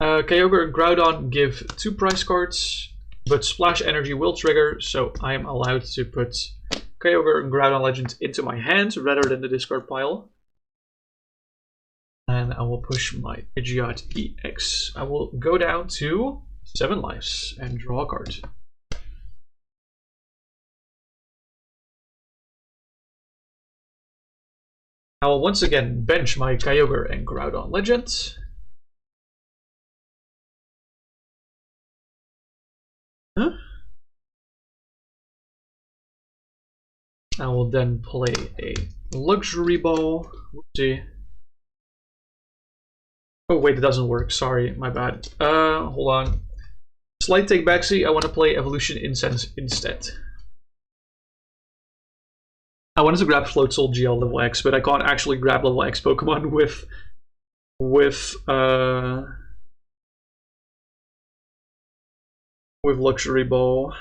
Kyogre and Groudon give 2 prize cards, but Splash Energy will trigger, so I am allowed to put Kyogre and Groudon Legends into my hands rather than the discard pile. And I will push my Pidgeot EX. I will go down to 7 lives and draw a card. I will once again bench my Kyogre and Groudon Legends. Huh? I will then play a Luxury Ball. Whoopsie. Oh wait, it doesn't work. Sorry, my bad. Hold on. Slight take backseat. I want to play Evolution Incense instead. I wanted to grab Floatzel GL level X, but I can't actually grab level X Pokemon with Luxury Ball.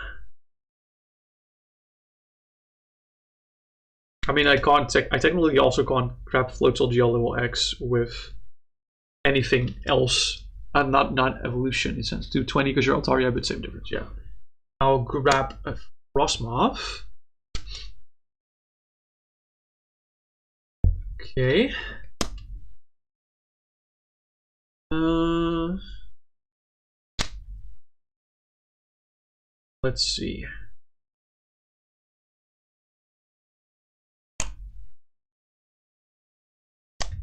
I mean, I technically also can't grab Floatzel GL level X with anything else. Not Evolution Incense. Do 20 because you're Altaria, but same difference. Yeah. I'll grab a Frosmoth. Okay. Let's see.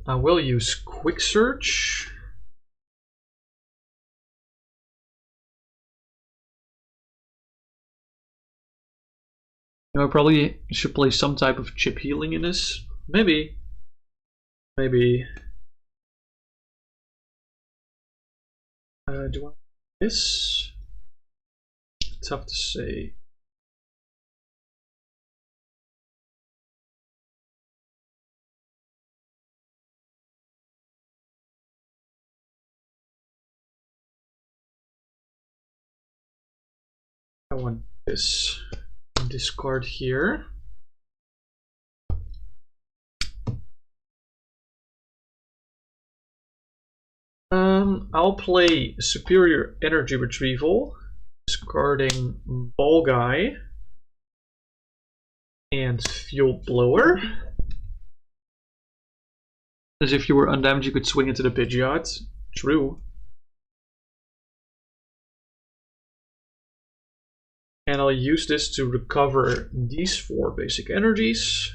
I will use quick search. I probably should play some type of chip healing in this. Maybe. Maybe. Do I want this? Tough to say. I want this. Discard here. I'll play Superior Energy Retrieval, discarding Ball Guy and Fuel Blower. As if you were undamaged, you could swing into the Pidgeot. True. And I'll use this to recover these 4 basic energies.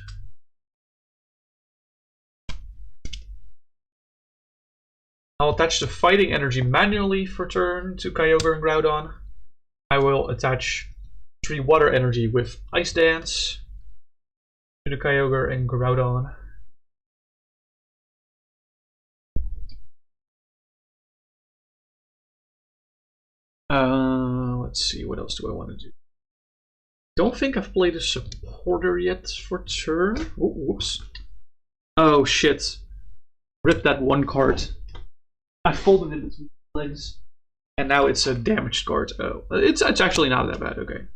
I'll attach the fighting energy manually for turn to Kyogre and Groudon. I will attach 3 water energy with Ice Dance to the Kyogre and Groudon. Let's see, what else do I want to do? Don't think I've played a supporter yet for turn. Oh, whoops. Oh shit. Rip that one card. I folded it between legs. And now it's a damaged card. Oh, it's actually not that bad, okay.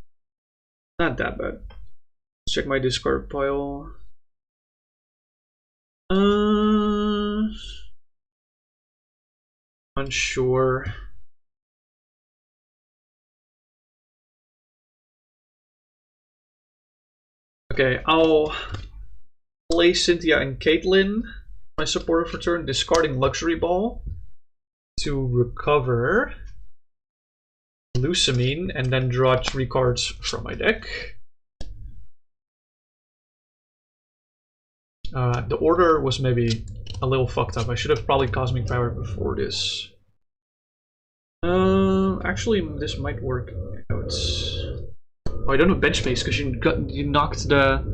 Not that bad. Let's check my discard pile. Unsure. Okay, I'll play Cynthia and Caitlin, my supporter for turn, discarding Luxury Ball to recover Lusamine and then draw 3 cards from my deck. The order was maybe a little fucked up. I should have probably Cosmic Power before this. Actually, this might work. Oh, it's... Oh, I don't have bench space because you knocked the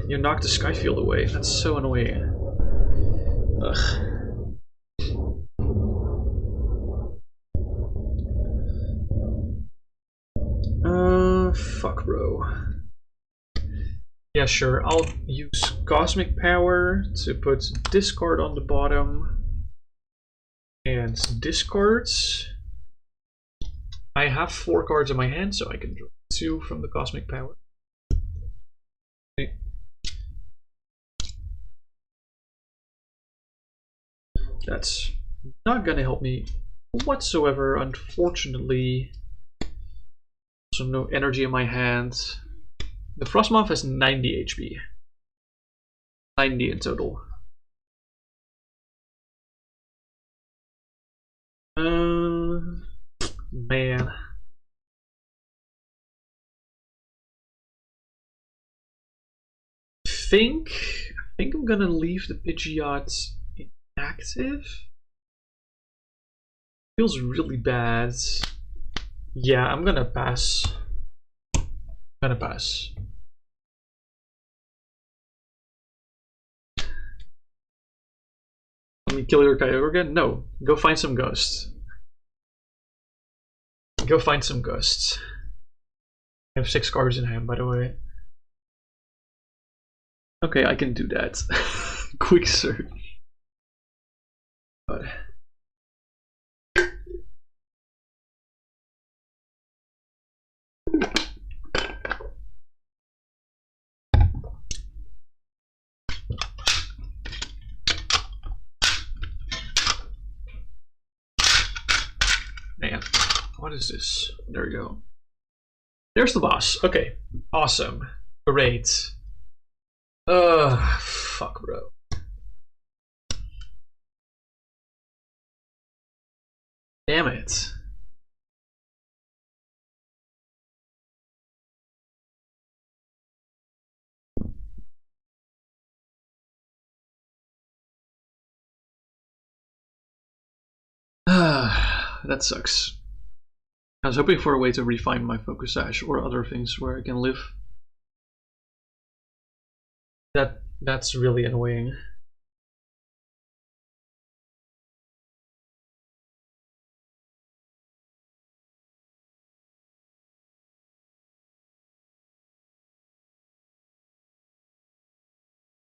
Skyfield away. That's so annoying. Ugh. Fuck, bro. Yeah, sure. I'll use Cosmic Power to put discard on the bottom and discards. I have 4 cards in my hand, so I can draw 2 from the Cosmic Power. Okay. That's not gonna help me whatsoever, unfortunately. Also, no energy in my hand. The Frosmoth has 90 HP. 90 in total. Man. I think I'm gonna leave the Pidgeot inactive. Feels really bad. Yeah, I'm gonna pass. Let me kill your Kyogre again? No. Go find some ghosts. Go find some ghosts. I have 6 cards in hand, by the way. Okay, I can do that. Quick search. But... Man, what is this? There we go. There's the boss. Okay, awesome. Great. fuck, bro. Damn it. That sucks. I was hoping for a way to refine my Focus Sash or other things where I can live. That's really annoying.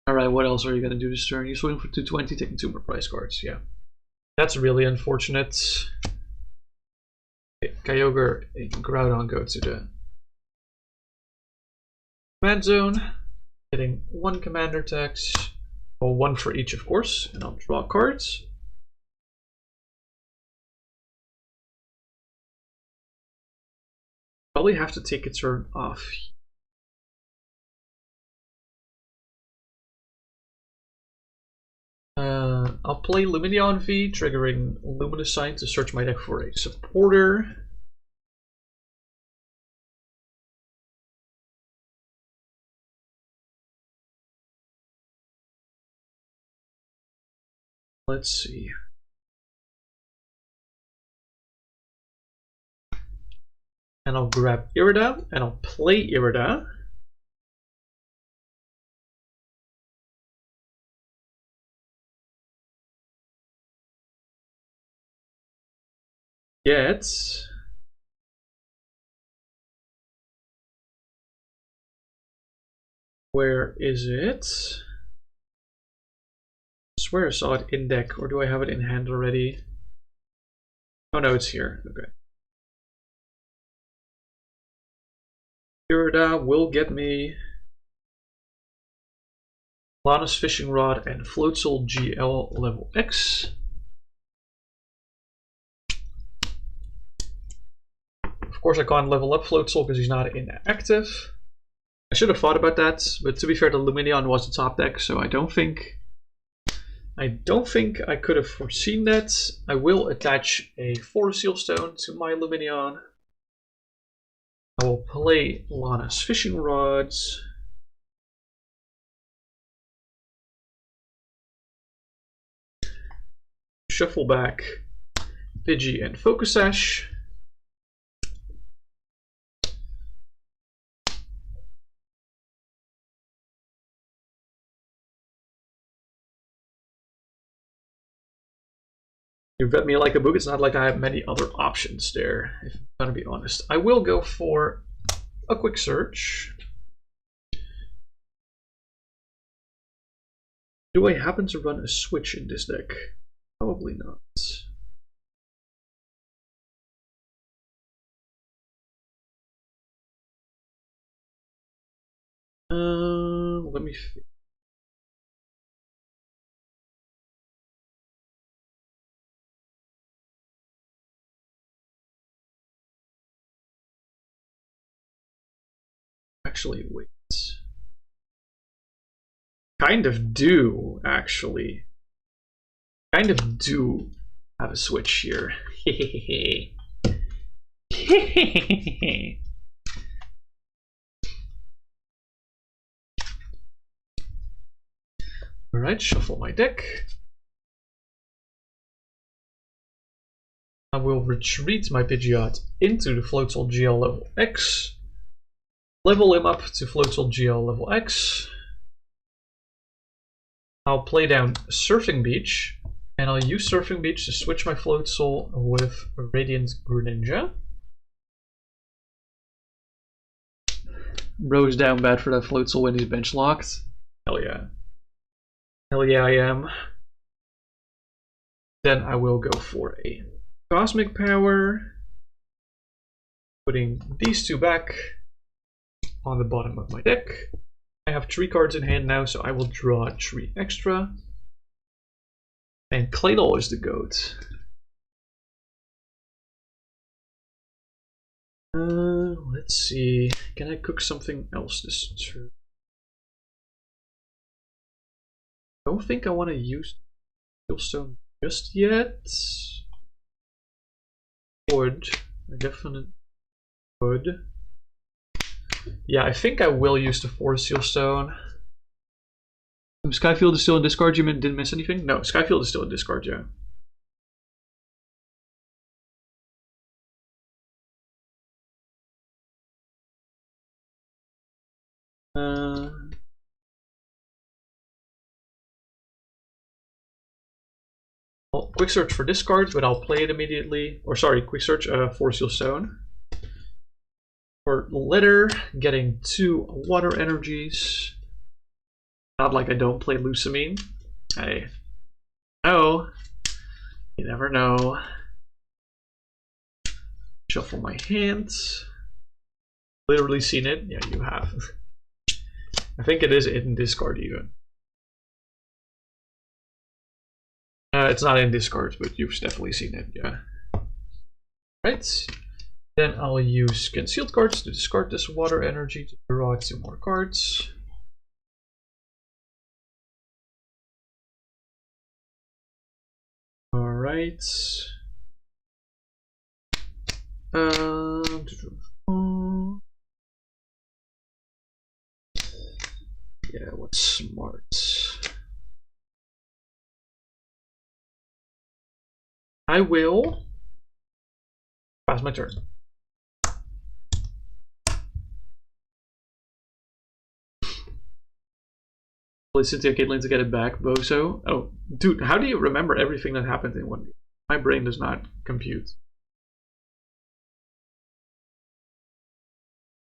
Alright, what else are you gonna do this turn? You're swinging for 220, taking 2 more prize cards, yeah. That's really unfortunate. Okay, Kyogre and Groudon go to the command zone, getting 1 commander tax, well, 1 for each of course, and I'll draw cards. Probably have to take a turn off. I'll play Lumineon V, triggering Luminous Sign to search my deck for a supporter. Let's see. And I'll grab Irida, and I'll play Irida. Get where is it? I swear I saw it in deck, or do I have it in hand already? Oh no, it's here. Okay. Irida will get me Lana's Fishing Rod and Floatzel GL Level-X. Of course I can't level up Floatzel because he's not inactive. I should have thought about that, but to be fair, the Lumineon was the top deck, so I don't think I could have foreseen that. I will attach a Forest Seal Stone to my Lumineon. I will play Lana's Fishing Rods. Shuffle back Pidgey and Focus Sash. You've read me like a book. It's not like I have many other options there, if I'm gonna be honest. I will go for a quick search. Do I happen to run a switch in this deck? Probably not. Let me think. Actually, wait. Kind of do, actually. Kind of do have a switch here. Alright, shuffle my deck. I will retreat my Pidgeot into the Floatzel GL Level-X. Level him up to Floatzel GL Level-X. I'll play down Surfing Beach, and I'll use Surfing Beach to switch my Floatzel with Radiant Greninja. Bro's down bad for that Floatzel when he's bench locked. Hell yeah. Hell yeah, I am. Then I will go for a Cosmic Power, putting these two back on the bottom of my deck. I have 3 cards in hand now, so I will draw 3 extra. And Claydol is the GOAT. Let's see. Can I cook something else this turn? Don't think I want to use Stone just yet. Would. I definitely would. Yeah, I think I will use the Forest Seal Stone. Skyfield is still in discard, you didn't miss anything? No, Skyfield is still in discard, yeah. Well, quick search for discards, but I'll play it immediately. Or sorry, quick search Forest Seal Stone. For Litter, getting 2 water energies. Not like I don't play Lusamine. Hey. No. You never know. Shuffle my hands. Literally seen it? Yeah, you have. I think it is in discard even. It's not in discard, but you've definitely seen it, yeah. Right. Then I'll use concealed cards to discard this water energy to draw 2 more cards. Alright. Yeah, what's smart? I will pass my turn. Play Cynthia Caitlin to get it back, Bozo. Oh, dude, how do you remember everything that happened in 1 game? My brain does not compute.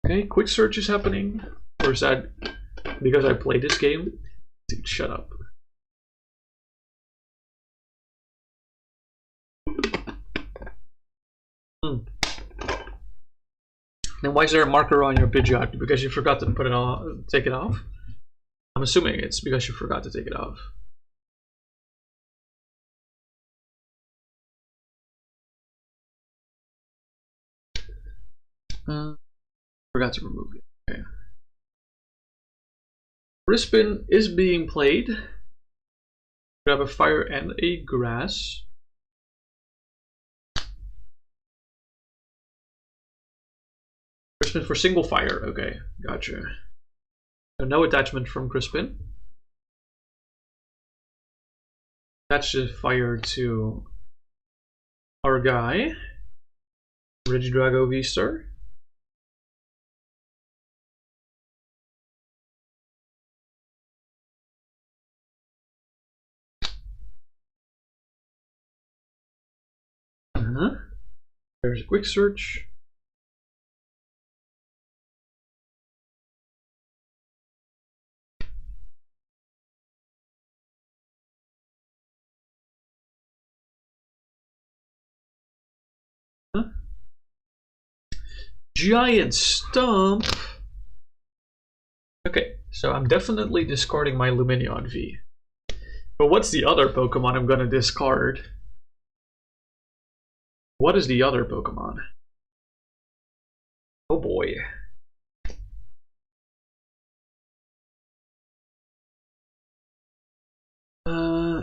Okay, quick search is happening. Or is that because I played this game? Dude, shut up. Then why is there a marker on your Pidgeot? Because you forgot to put it on, take it off? I'm assuming it's because you forgot to take it off. Forgot to remove it. Okay. Crispin is being played. We have a fire and a grass. Crispin for single fire. Okay, gotcha. So no attachment from Crispin. Attach the fire to our guy, Regidrago V-Star. There's a quick search. Giant Stomp. Okay, so I'm definitely discarding my Lumineon V. But what's the other Pokemon I'm gonna discard? What is the other Pokemon? Oh boy.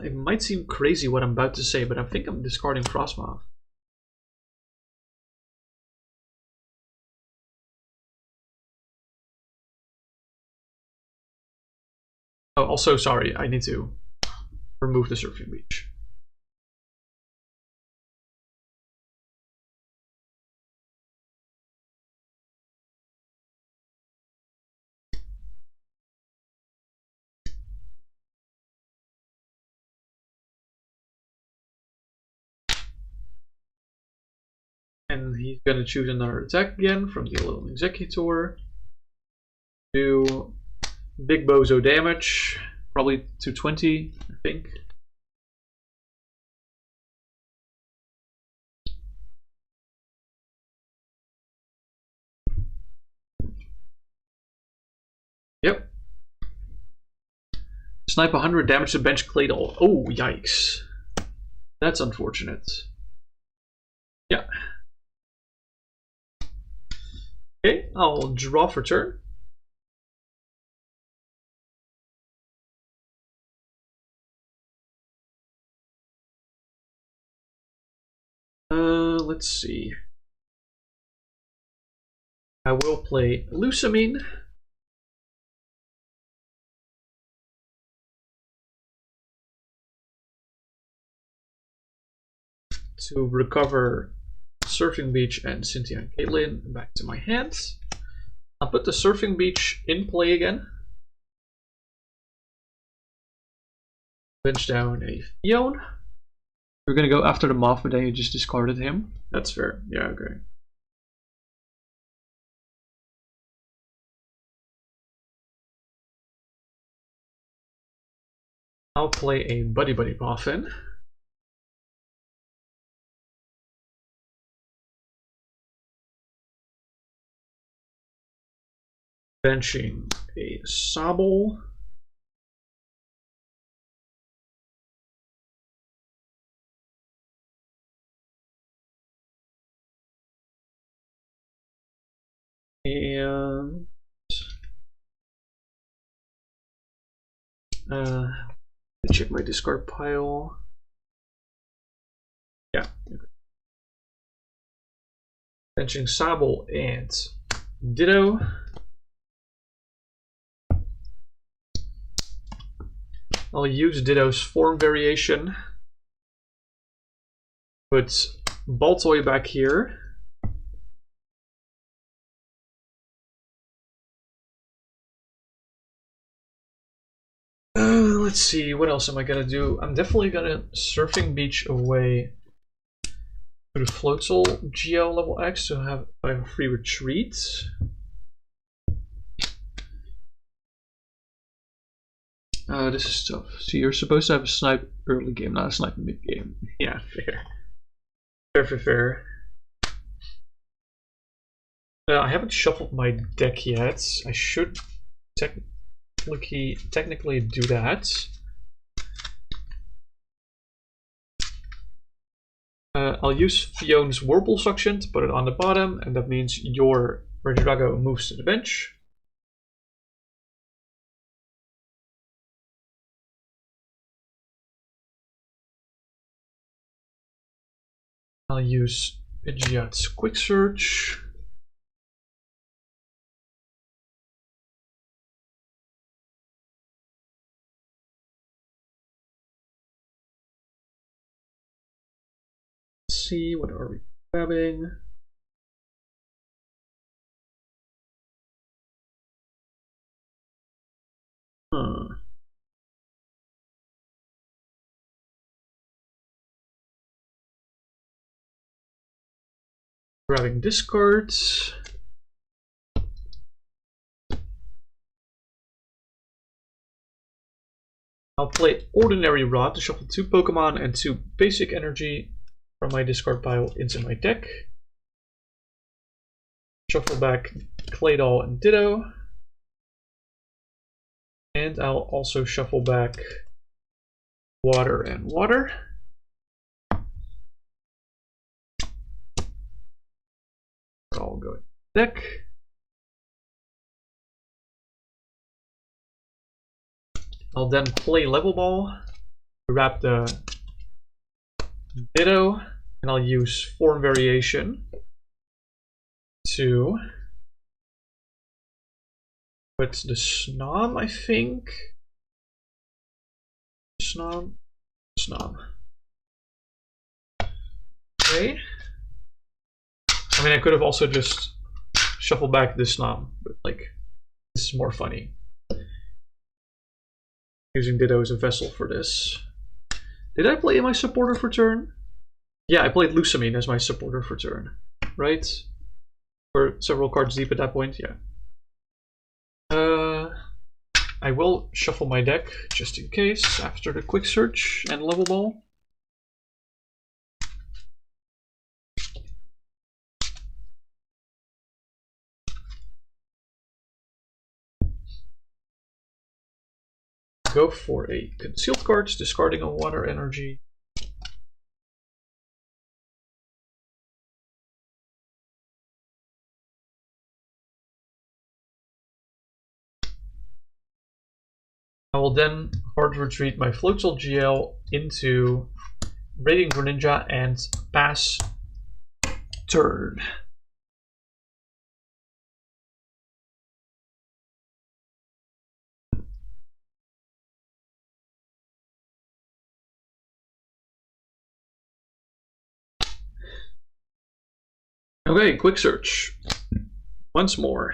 It might seem crazy what I'm about to say, but I think I'm discarding Frosmoth. Oh, also, sorry, I need to remove the Surfing Beach. And he's gonna choose another attack again from the Little Executor. Do big bozo damage, probably 220, I think. Yep. Snipe 100 damage to bench Claydol. Oh, yikes. That's unfortunate. Yeah. Okay, I'll draw for turn. let's see. I will play Lumineon. To recover Surfing Beach and Cynthia Caitlin back to my hands. I'll put the Surfing Beach in play again. Bench down a Phione. We're gonna go after the Moth, but then you just discarded him. That's fair. Yeah, okay. I'll play a Buddy Boffin. Benching a Sobble. And check my discard pile. Yeah. Benching Sobble and Ditto. I'll use Ditto's form variation. Put Baltoy back here. Let's see, what else am I gonna do? I'm definitely gonna Surfing Beach away to the Floatzel GL Level-X to have a free retreat. This is tough. So you're supposed to have a snipe early game, not a snipe mid game. Yeah, fair. I haven't shuffled my deck yet. I should technically do that. I'll use Phione's Whirlpool Suction to put it on the bottom, and that means your Regidrago moves to the bench. I'll use Pidgeot's Quick Search. Let's see, what are we grabbing? Grabbing discards. I'll play Ordinary Rod to shuffle 2 Pokemon and 2 basic energy from my discard pile into my deck. Shuffle back Claydol and Ditto. And I'll also shuffle back Water and Water. I'll go deck. I'll then play Level Ball to wrap the Ditto, and I'll use Form Variation to put the Snom, I think. Snom. Okay. I mean, I could have also just shuffled back this Snom, but like, this is more funny. Using Ditto as a vessel for this. Did I play my supporter for turn? Yeah, I played Lumineon as my supporter for turn, right? We're several cards deep at that point, yeah. I will shuffle my deck just in case after the Quick Search and Level Ball. Go for a Concealed card, discarding a Water Energy. I will then hard retreat my Floatzel GL into Radiant Greninja and pass turn. Okay, quick search. Once more.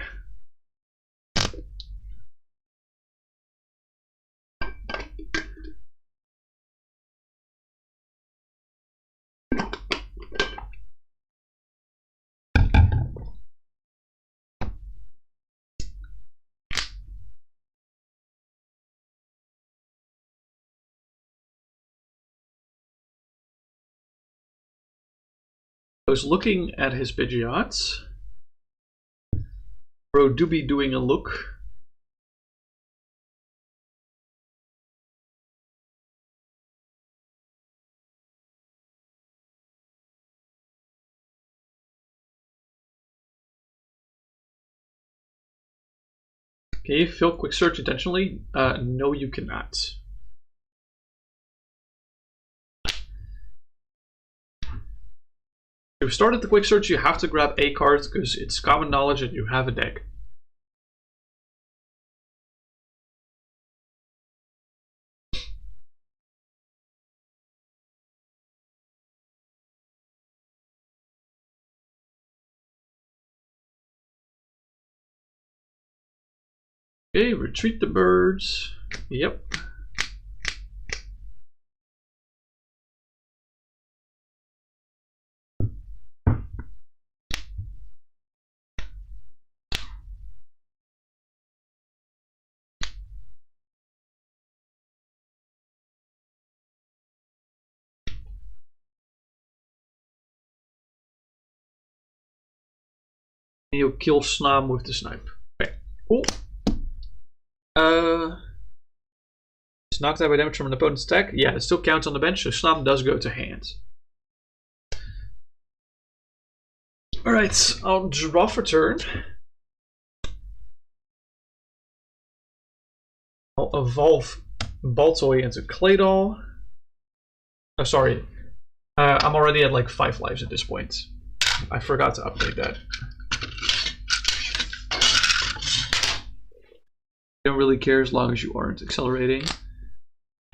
I was looking at his Pidgeots. Bro do be doing a look. Can you fill quick search intentionally? No, you cannot. If you started the quick search, you have to grab a card because it's common knowledge that you have a deck. Okay, retreat the birds. Yep. And you'll kill Snom with the snipe. Okay, cool. It's knocked out by damage from an opponent's attack. Yeah, it still counts on the bench, so Snom does go to hand. Alright, I'll draw for turn. I'll evolve Baltoy into Claydol. Oh, sorry. I'm already at like 5 lives at this point. I forgot to update that. Don't really care as long as you aren't accelerating.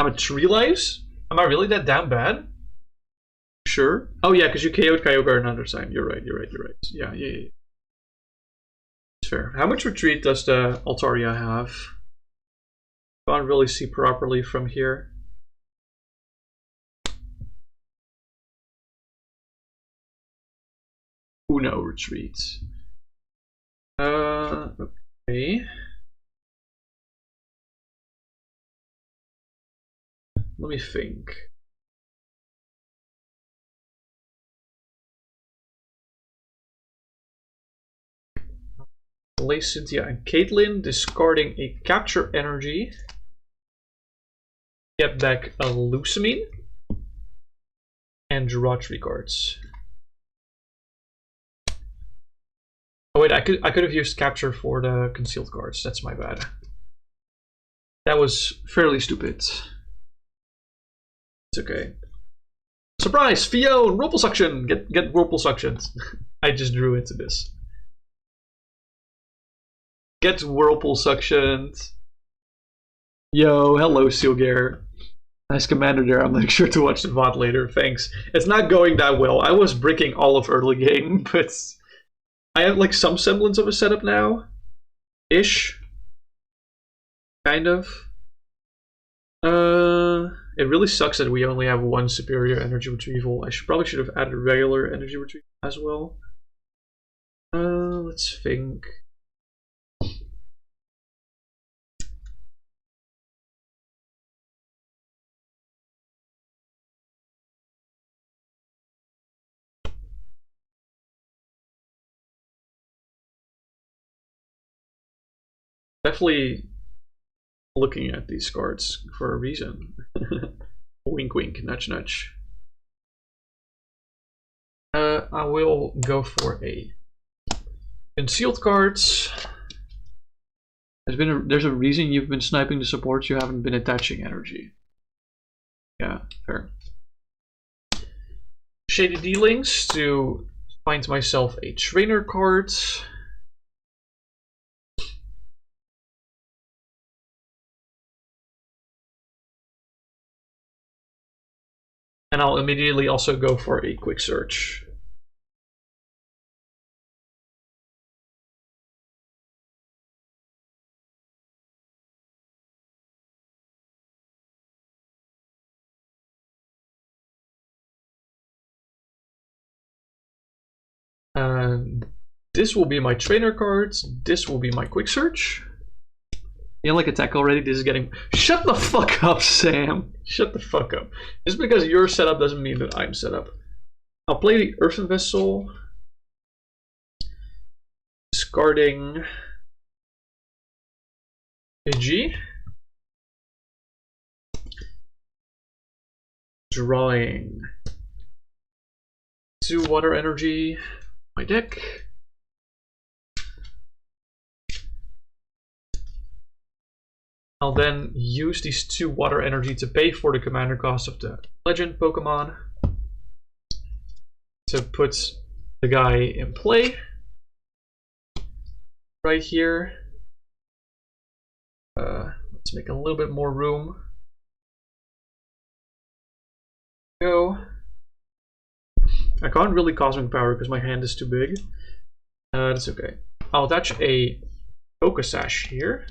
I'm at 3 lives? Am I really that down bad? Sure. Oh yeah, because you KO'd Kyogre another time. You're right. Yeah. It's fair. How much retreat does the Altaria have? Can't really see properly from here. Uno retreat. Okay. Let me think. Play Cynthia and Caitlin, discarding a capture energy. Get back a Lumineon. And draw 3 cards. Oh wait, I could have used capture for the concealed cards. That's my bad. That was fairly stupid. It's okay. Surprise! Phione! Whirlpool Suction! Get Whirlpool Suctioned. I just drew into this. Get Whirlpool Suctioned. Yo, hello Sealgare. Nice commander there. I'll make sure to watch the VOD later. Thanks. It's not going that well. I was bricking all of early game, but I have like some semblance of a setup now. Ish. Kind of. It really sucks that we only have 1 superior energy retrieval. I probably should have added regular energy retrieval as well. Let's think. Definitely looking at these cards for a reason. Wink wink, nudge nudge. I will go for a concealed cards. There's a reason you've been sniping the supports, you haven't been attaching energy. Yeah, fair. Shady Dealings to Find myself a trainer card. And I'll immediately also go for a quick search. And this will be my trainer cards. This will be my quick search. You like attack already? This is getting... Shut the fuck up, Sam. Shut the fuck up. Just because you're set up doesn't mean that I'm set up. I'll play the Earthen Vessel. Discarding Pidgey. Drawing 2 water energy. My deck. I'll then use these 2 water energy to pay for the commander cost of the legend Pokemon to put the guy in play right here. Let's make a little bit more room. Go. I can't really Cosmic Power because my hand is too big. That's okay. I'll attach a Poké-Sash here.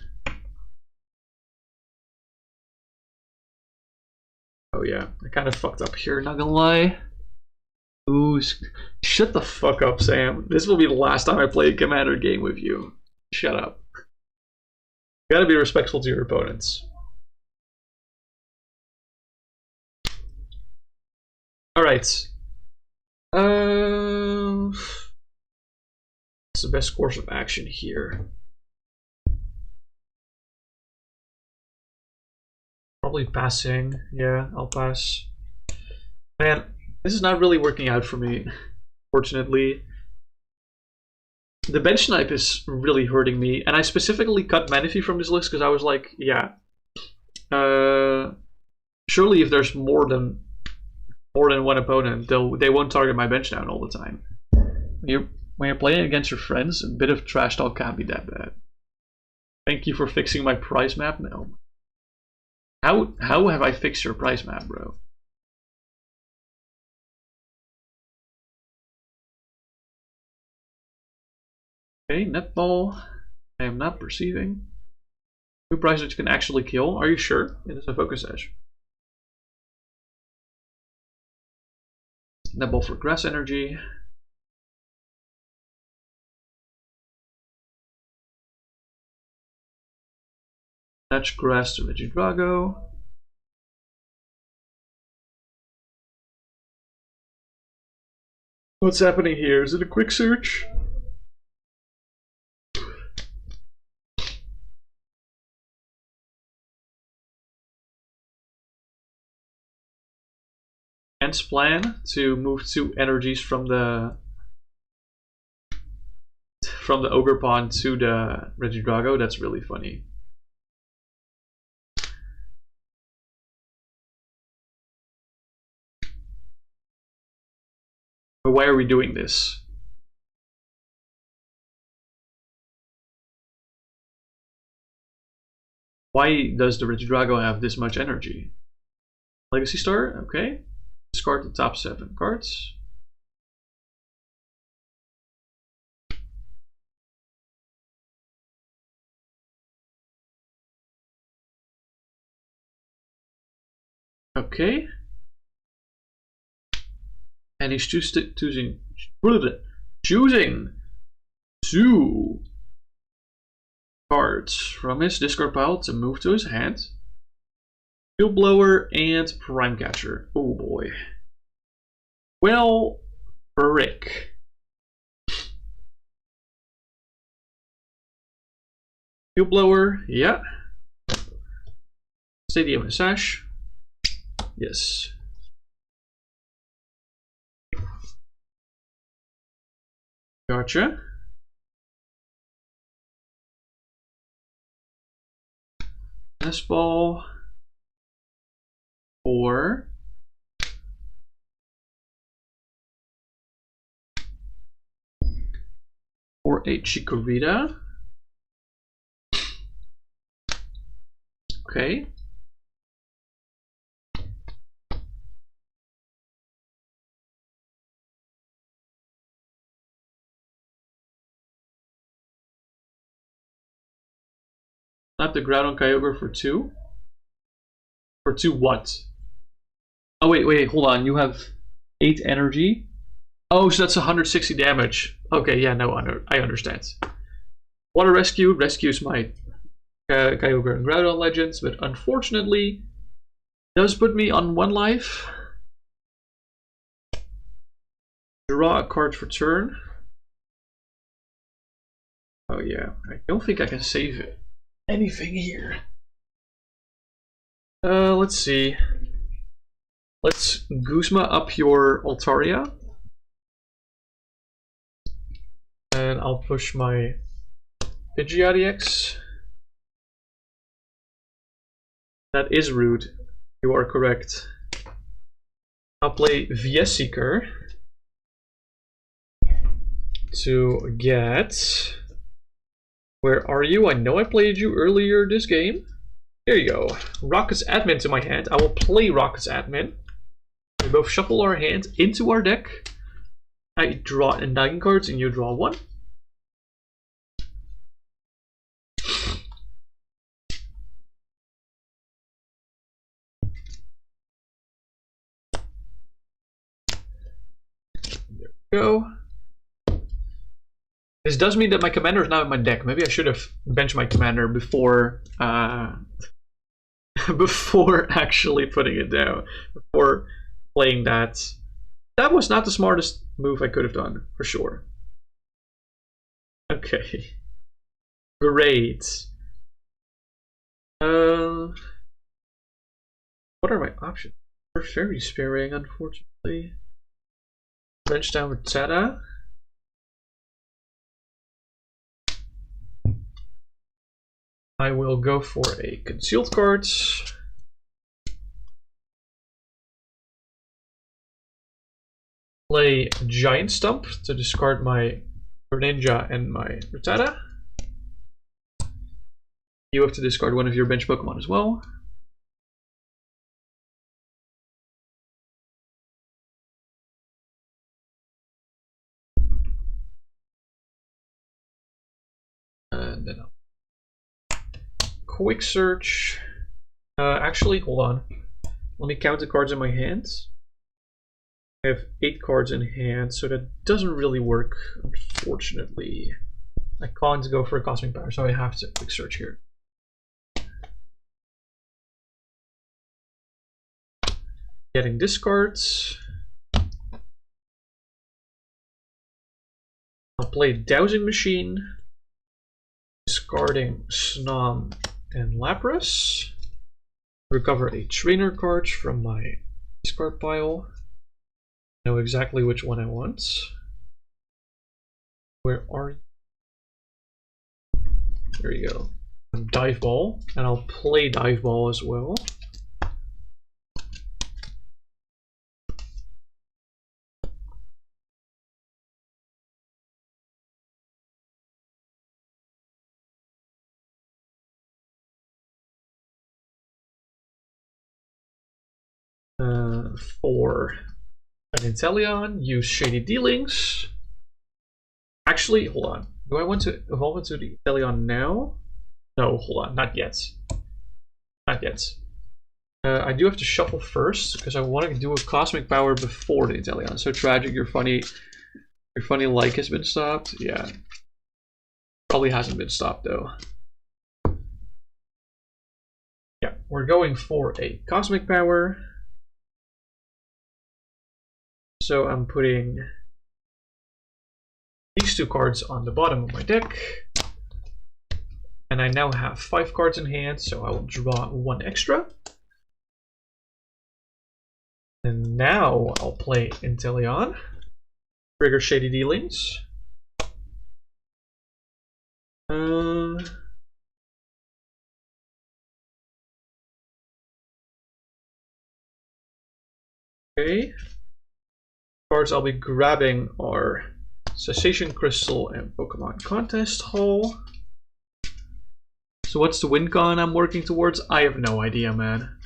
Oh yeah, I kind of fucked up here, not gonna lie. Ooh, shut the fuck up, Sam. This will be the last time I play a Commander game with you. Shut up. You gotta be respectful to your opponents. Alright. What's the best course of action here? Probably passing. Yeah, I'll pass. Man, this is not really working out for me, fortunately. The bench snipe is really hurting me, and I specifically cut Manaphy from this list because I was like, yeah. Surely if there's more than one opponent, they won't target my bench down all the time. When you're playing against your friends, a bit of trash talk can't be that bad. Thank you for fixing my price map. No. How have I fixed your price map, bro? Okay, netball. I am not perceiving. 2 prizes that you can actually kill. Are you sure? It is a Poké-Sash. Netball for grass energy. Attach grass to Regidrago. What's happening here? Is it a quick search? Ants plan to move 2 energies from the Ogre Pond to the Regidrago. That's really funny. But why are we doing this? Why does the Regidrago have this much energy? Legacy Star, okay. Discard the top 7 cards. Okay. And he's choosing 2 cards from his discard pile to move to his hand. Field Blower and Prime Catcher. Oh boy. Well, frick. Field Blower, yeah. Stadium SSH. Yes. Gotcha. Tennis ball. 4. for a Chikorita. Okay. Not the Groudon Kyogre for 2? For 2 what? Oh wait, hold on. You have 8 energy? Oh, so that's 160 damage. Okay, yeah, no, I understand. Water Rescue rescues my Kyogre and Groudon legends, but unfortunately does put me on 1 life. Draw a card for turn. Oh yeah, I don't think I can save anything here. Let's see. Let's Guzma up your Altaria. And I'll push my Pidgeotto EX. That is rude. You are correct. I'll play Viesiker to get... Where are you? I know I played you earlier this game. Here you go. Rocket's Admin to my hand. I will play Rocket's Admin. We both shuffle our hand into our deck. I draw 9 cards and you draw 1. There we go. This does mean that my commander is now in my deck. Maybe I should have benched my commander before before actually putting it down. Before playing that. That was not the smartest move I could have done, for sure. Okay. Great. What are my options? They're very sparing, unfortunately. Bench down Rattata. I will go for a concealed card. Play Giant Stump to discard my Greninja and my Rattata. You have to discard one of your bench Pokemon as well. And then I'll quick search. Actually, hold on. Let me count the cards in my hands. I have 8 cards in hand, so that doesn't really work, unfortunately. I can't go for a Cosmic Power, so I have to quick search here. Getting discards. I'll play Dowsing Machine. Discarding Snom and Lapras. Recover a trainer card from my discard pile. Know exactly which one I want. Where are you? There you go. Dive Ball, and I'll play Dive Ball as well. For an Inteleon, use Shady Dealings. Actually, hold on. Do I want to evolve into the Inteleon now? No, hold on. Not yet. Not yet. I do have to shuffle first because I want to do a Cosmic Power before the Inteleon. So tragic. Your funny like has been stopped. Yeah. Probably hasn't been stopped though. Yeah, we're going for a Cosmic Power. So I'm putting these 2 cards on the bottom of my deck. And I now have 5 cards in hand, so I will draw 1 extra. And now I'll play Inteleon. Trigger Shady Dealings. Okay. Cards I'll be grabbing are Cessation Crystal and Pokemon Contest Hall. So what's the win con I'm working towards? I have no idea, man.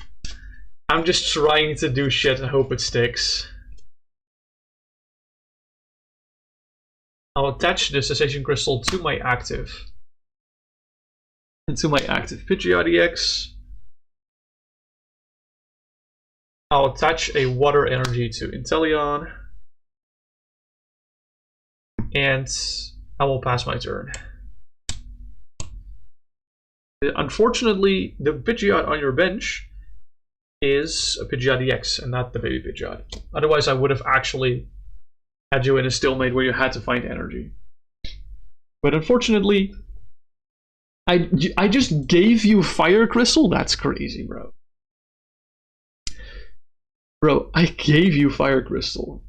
I'm just trying to do shit and hope it sticks. I'll attach the Cessation Crystal to my active. And to my active Pidgeot EX. I'll attach a Water Energy to Inteleon. And I will pass my turn. Unfortunately, the Pidgeot on your bench is a Pidgeot EX and not the baby Pidgeot. Otherwise, I would have actually had you in a stalemate where you had to find energy. But unfortunately, I just gave you Fire Crystal? That's crazy, bro. Bro, I gave you Fire Crystal.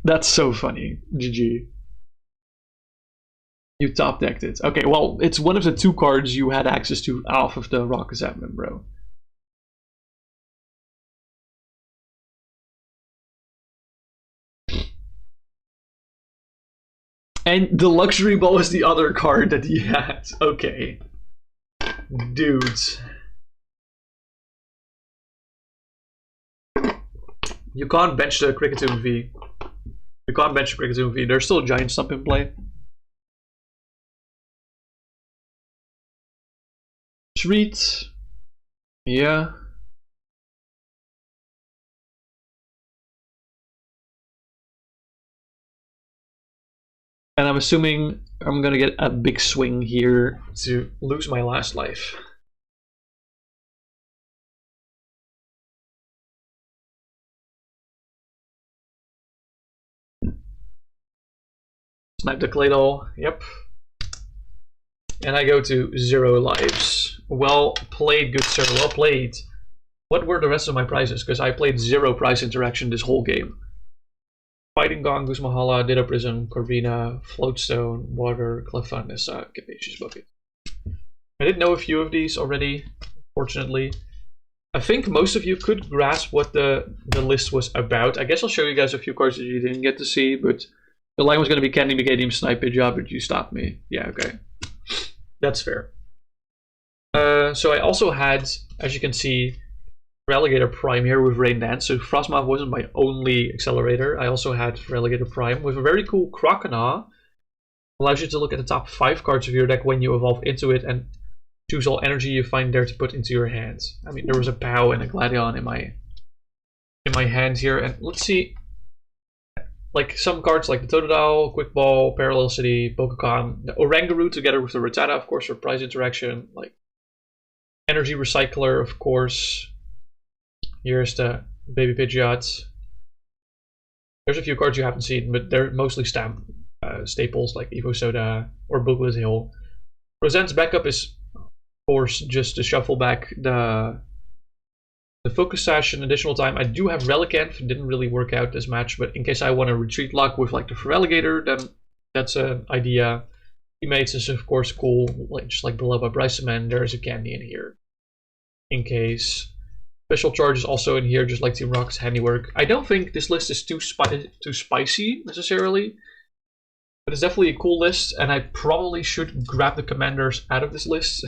That's so funny. GG. You top decked it. Okay, well, it's one of the 2 cards you had access to off of the Rock Examine, bro. And the Luxury Ball is the other card that he had. Okay. Dudes. You can't bench the Kricketune V. You can't bench the Kricketune V. There's still a Giant Stump in play. Treat. Yeah. And I'm assuming I'm gonna get a big swing here to lose my last life. Snipe the Claydol, yep. And I go to 0 lives. Well played, good sir, well played. What were the rest of my prizes? Because I played 0 prize interaction this whole game. Fighting Gong, Guzmahala, Ditto Prism, Corvina, Floatstone, Water, Cleffa, Nessa, Capacious Bucket. I did know a few of these already, fortunately. I think most of you could grasp what the list was about. I guess I'll show you guys a few cards that you didn't get to see, but the line was going to be Candy Megadium, Snipe Pidgeot, but you stopped me. Yeah, okay. That's fair. So I also had, as you can see, Feraligatr Prime here with Rain Dance. So Frosmoth wasn't my only accelerator. I also had Feraligatr Prime with a very cool Croconaw. Allows you to look at the top 5 cards of your deck when you evolve into it and choose all energy you find there to put into your hands. I mean, there was a POW and a Gladion in my hand here, and let's see. Like some cards like the Totodile, Quick Ball, Parallel City, Poké-Con, the Oranguru together with the Rattata, of course, for prize interaction, like Energy Recycler, of course. Here's the baby Pidgeot. There's a few cards you haven't seen, but they're mostly staples like Evo Soda or Booklet Hill. Roseanne's backup is, of course, just to shuffle back the Focus Sash an additional time. I do have Relicanth, didn't really work out this match, but in case I want to retreat lock with like the Feraligatr, then that's an idea. Teammates is of course cool, like just like Bellelba Brycen-Man. There is a candy in here, in case. Special Charge is also in here, just like Team Rocket's handiwork. I don't think this list is too spicy necessarily, but it's definitely a cool list, and I probably should grab the commanders out of this list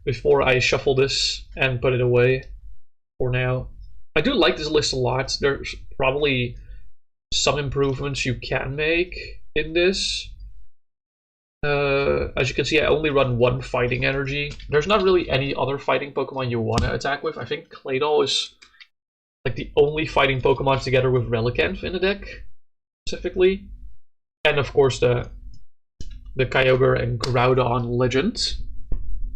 before I shuffle this and put it away. For now, I do like this list a lot. There's probably some improvements you can make in this. As you can see, I only run 1 fighting energy. There's not really any other fighting Pokemon you want to attack with. I think Claydol is like the only fighting Pokemon together with Relicanth in the deck, specifically. And of course the Kyogre and Groudon Legend.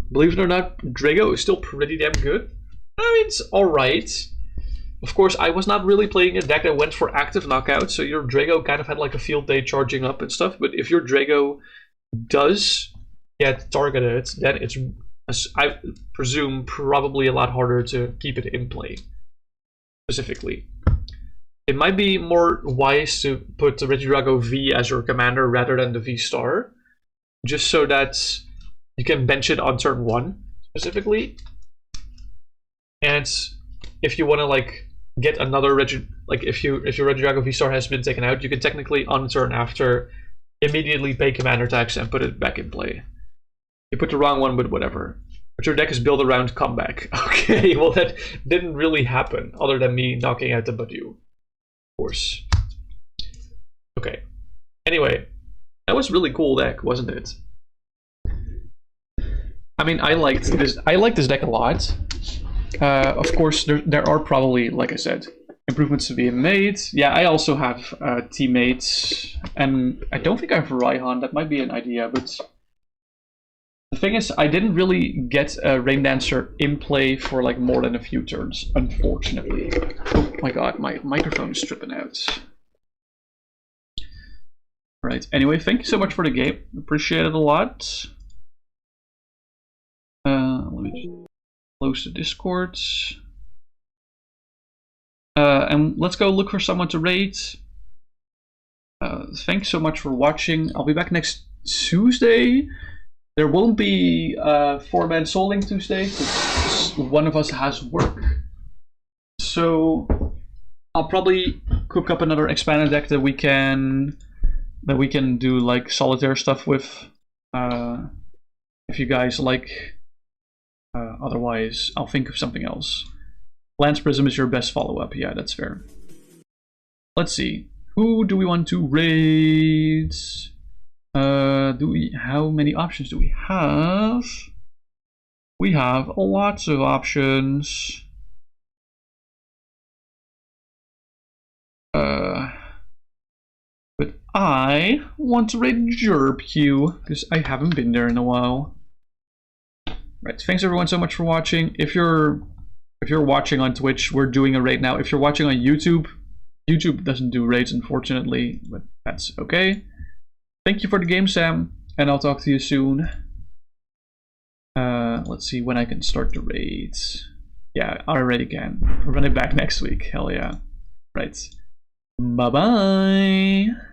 Believe it or not, Drago is still pretty damn good. I mean, it's alright. Of course, I was not really playing a deck that went for active knockout, so your Drago kind of had like a field day charging up and stuff, but if your Drago does get targeted, then it's, I presume, probably a lot harder to keep it in play, specifically. It might be more wise to put the Regidrago V as your commander rather than the V-Star, just so that you can bench it on turn 1, specifically. And if you want to like get another if your Regidrago V-Star has been taken out, you can technically on turn after immediately pay commander tax and put it back in play. You put the wrong one, but whatever. But your deck is built around comeback. Okay, well that didn't really happen, other than me knocking out the Badu. Of course. Okay. Anyway, that was a really cool deck, wasn't it? I mean, I liked this deck a lot. Of course, there are probably, like I said, improvements to be made. Yeah, I also have teammates, and I don't think I have Raihan. That might be an idea, but the thing is, I didn't really get a Rain Dancer in play for like more than a few turns, unfortunately. Oh my god, my microphone is tripping out. Right. Anyway, thank you so much for the game. Appreciate it a lot. Let me just close the Discord. And let's go look for someone to raid. Thanks so much for watching. I'll be back next Tuesday. There won't be 4-man Soul Link Tuesday because one of us has work. So I'll probably cook up another expanded deck that we can do like solitaire stuff with. If you guys like. Otherwise, I'll think of something else. Lance Prism is your best follow-up. Yeah, that's fair. Let's see. Who do we want to raid? How many options do we have? We have lots of options. But I want to raid Jerpq because I haven't been there in a while. Right, thanks everyone so much for watching. If you're watching on Twitch, we're doing a raid now. If you're watching on YouTube, YouTube doesn't do raids, unfortunately, but that's okay. Thank you for the game, Sam, and I'll talk to you soon. Let's see when I can start the raids. Yeah, I already can. Run it back next week. Hell yeah. Right. Bye-bye.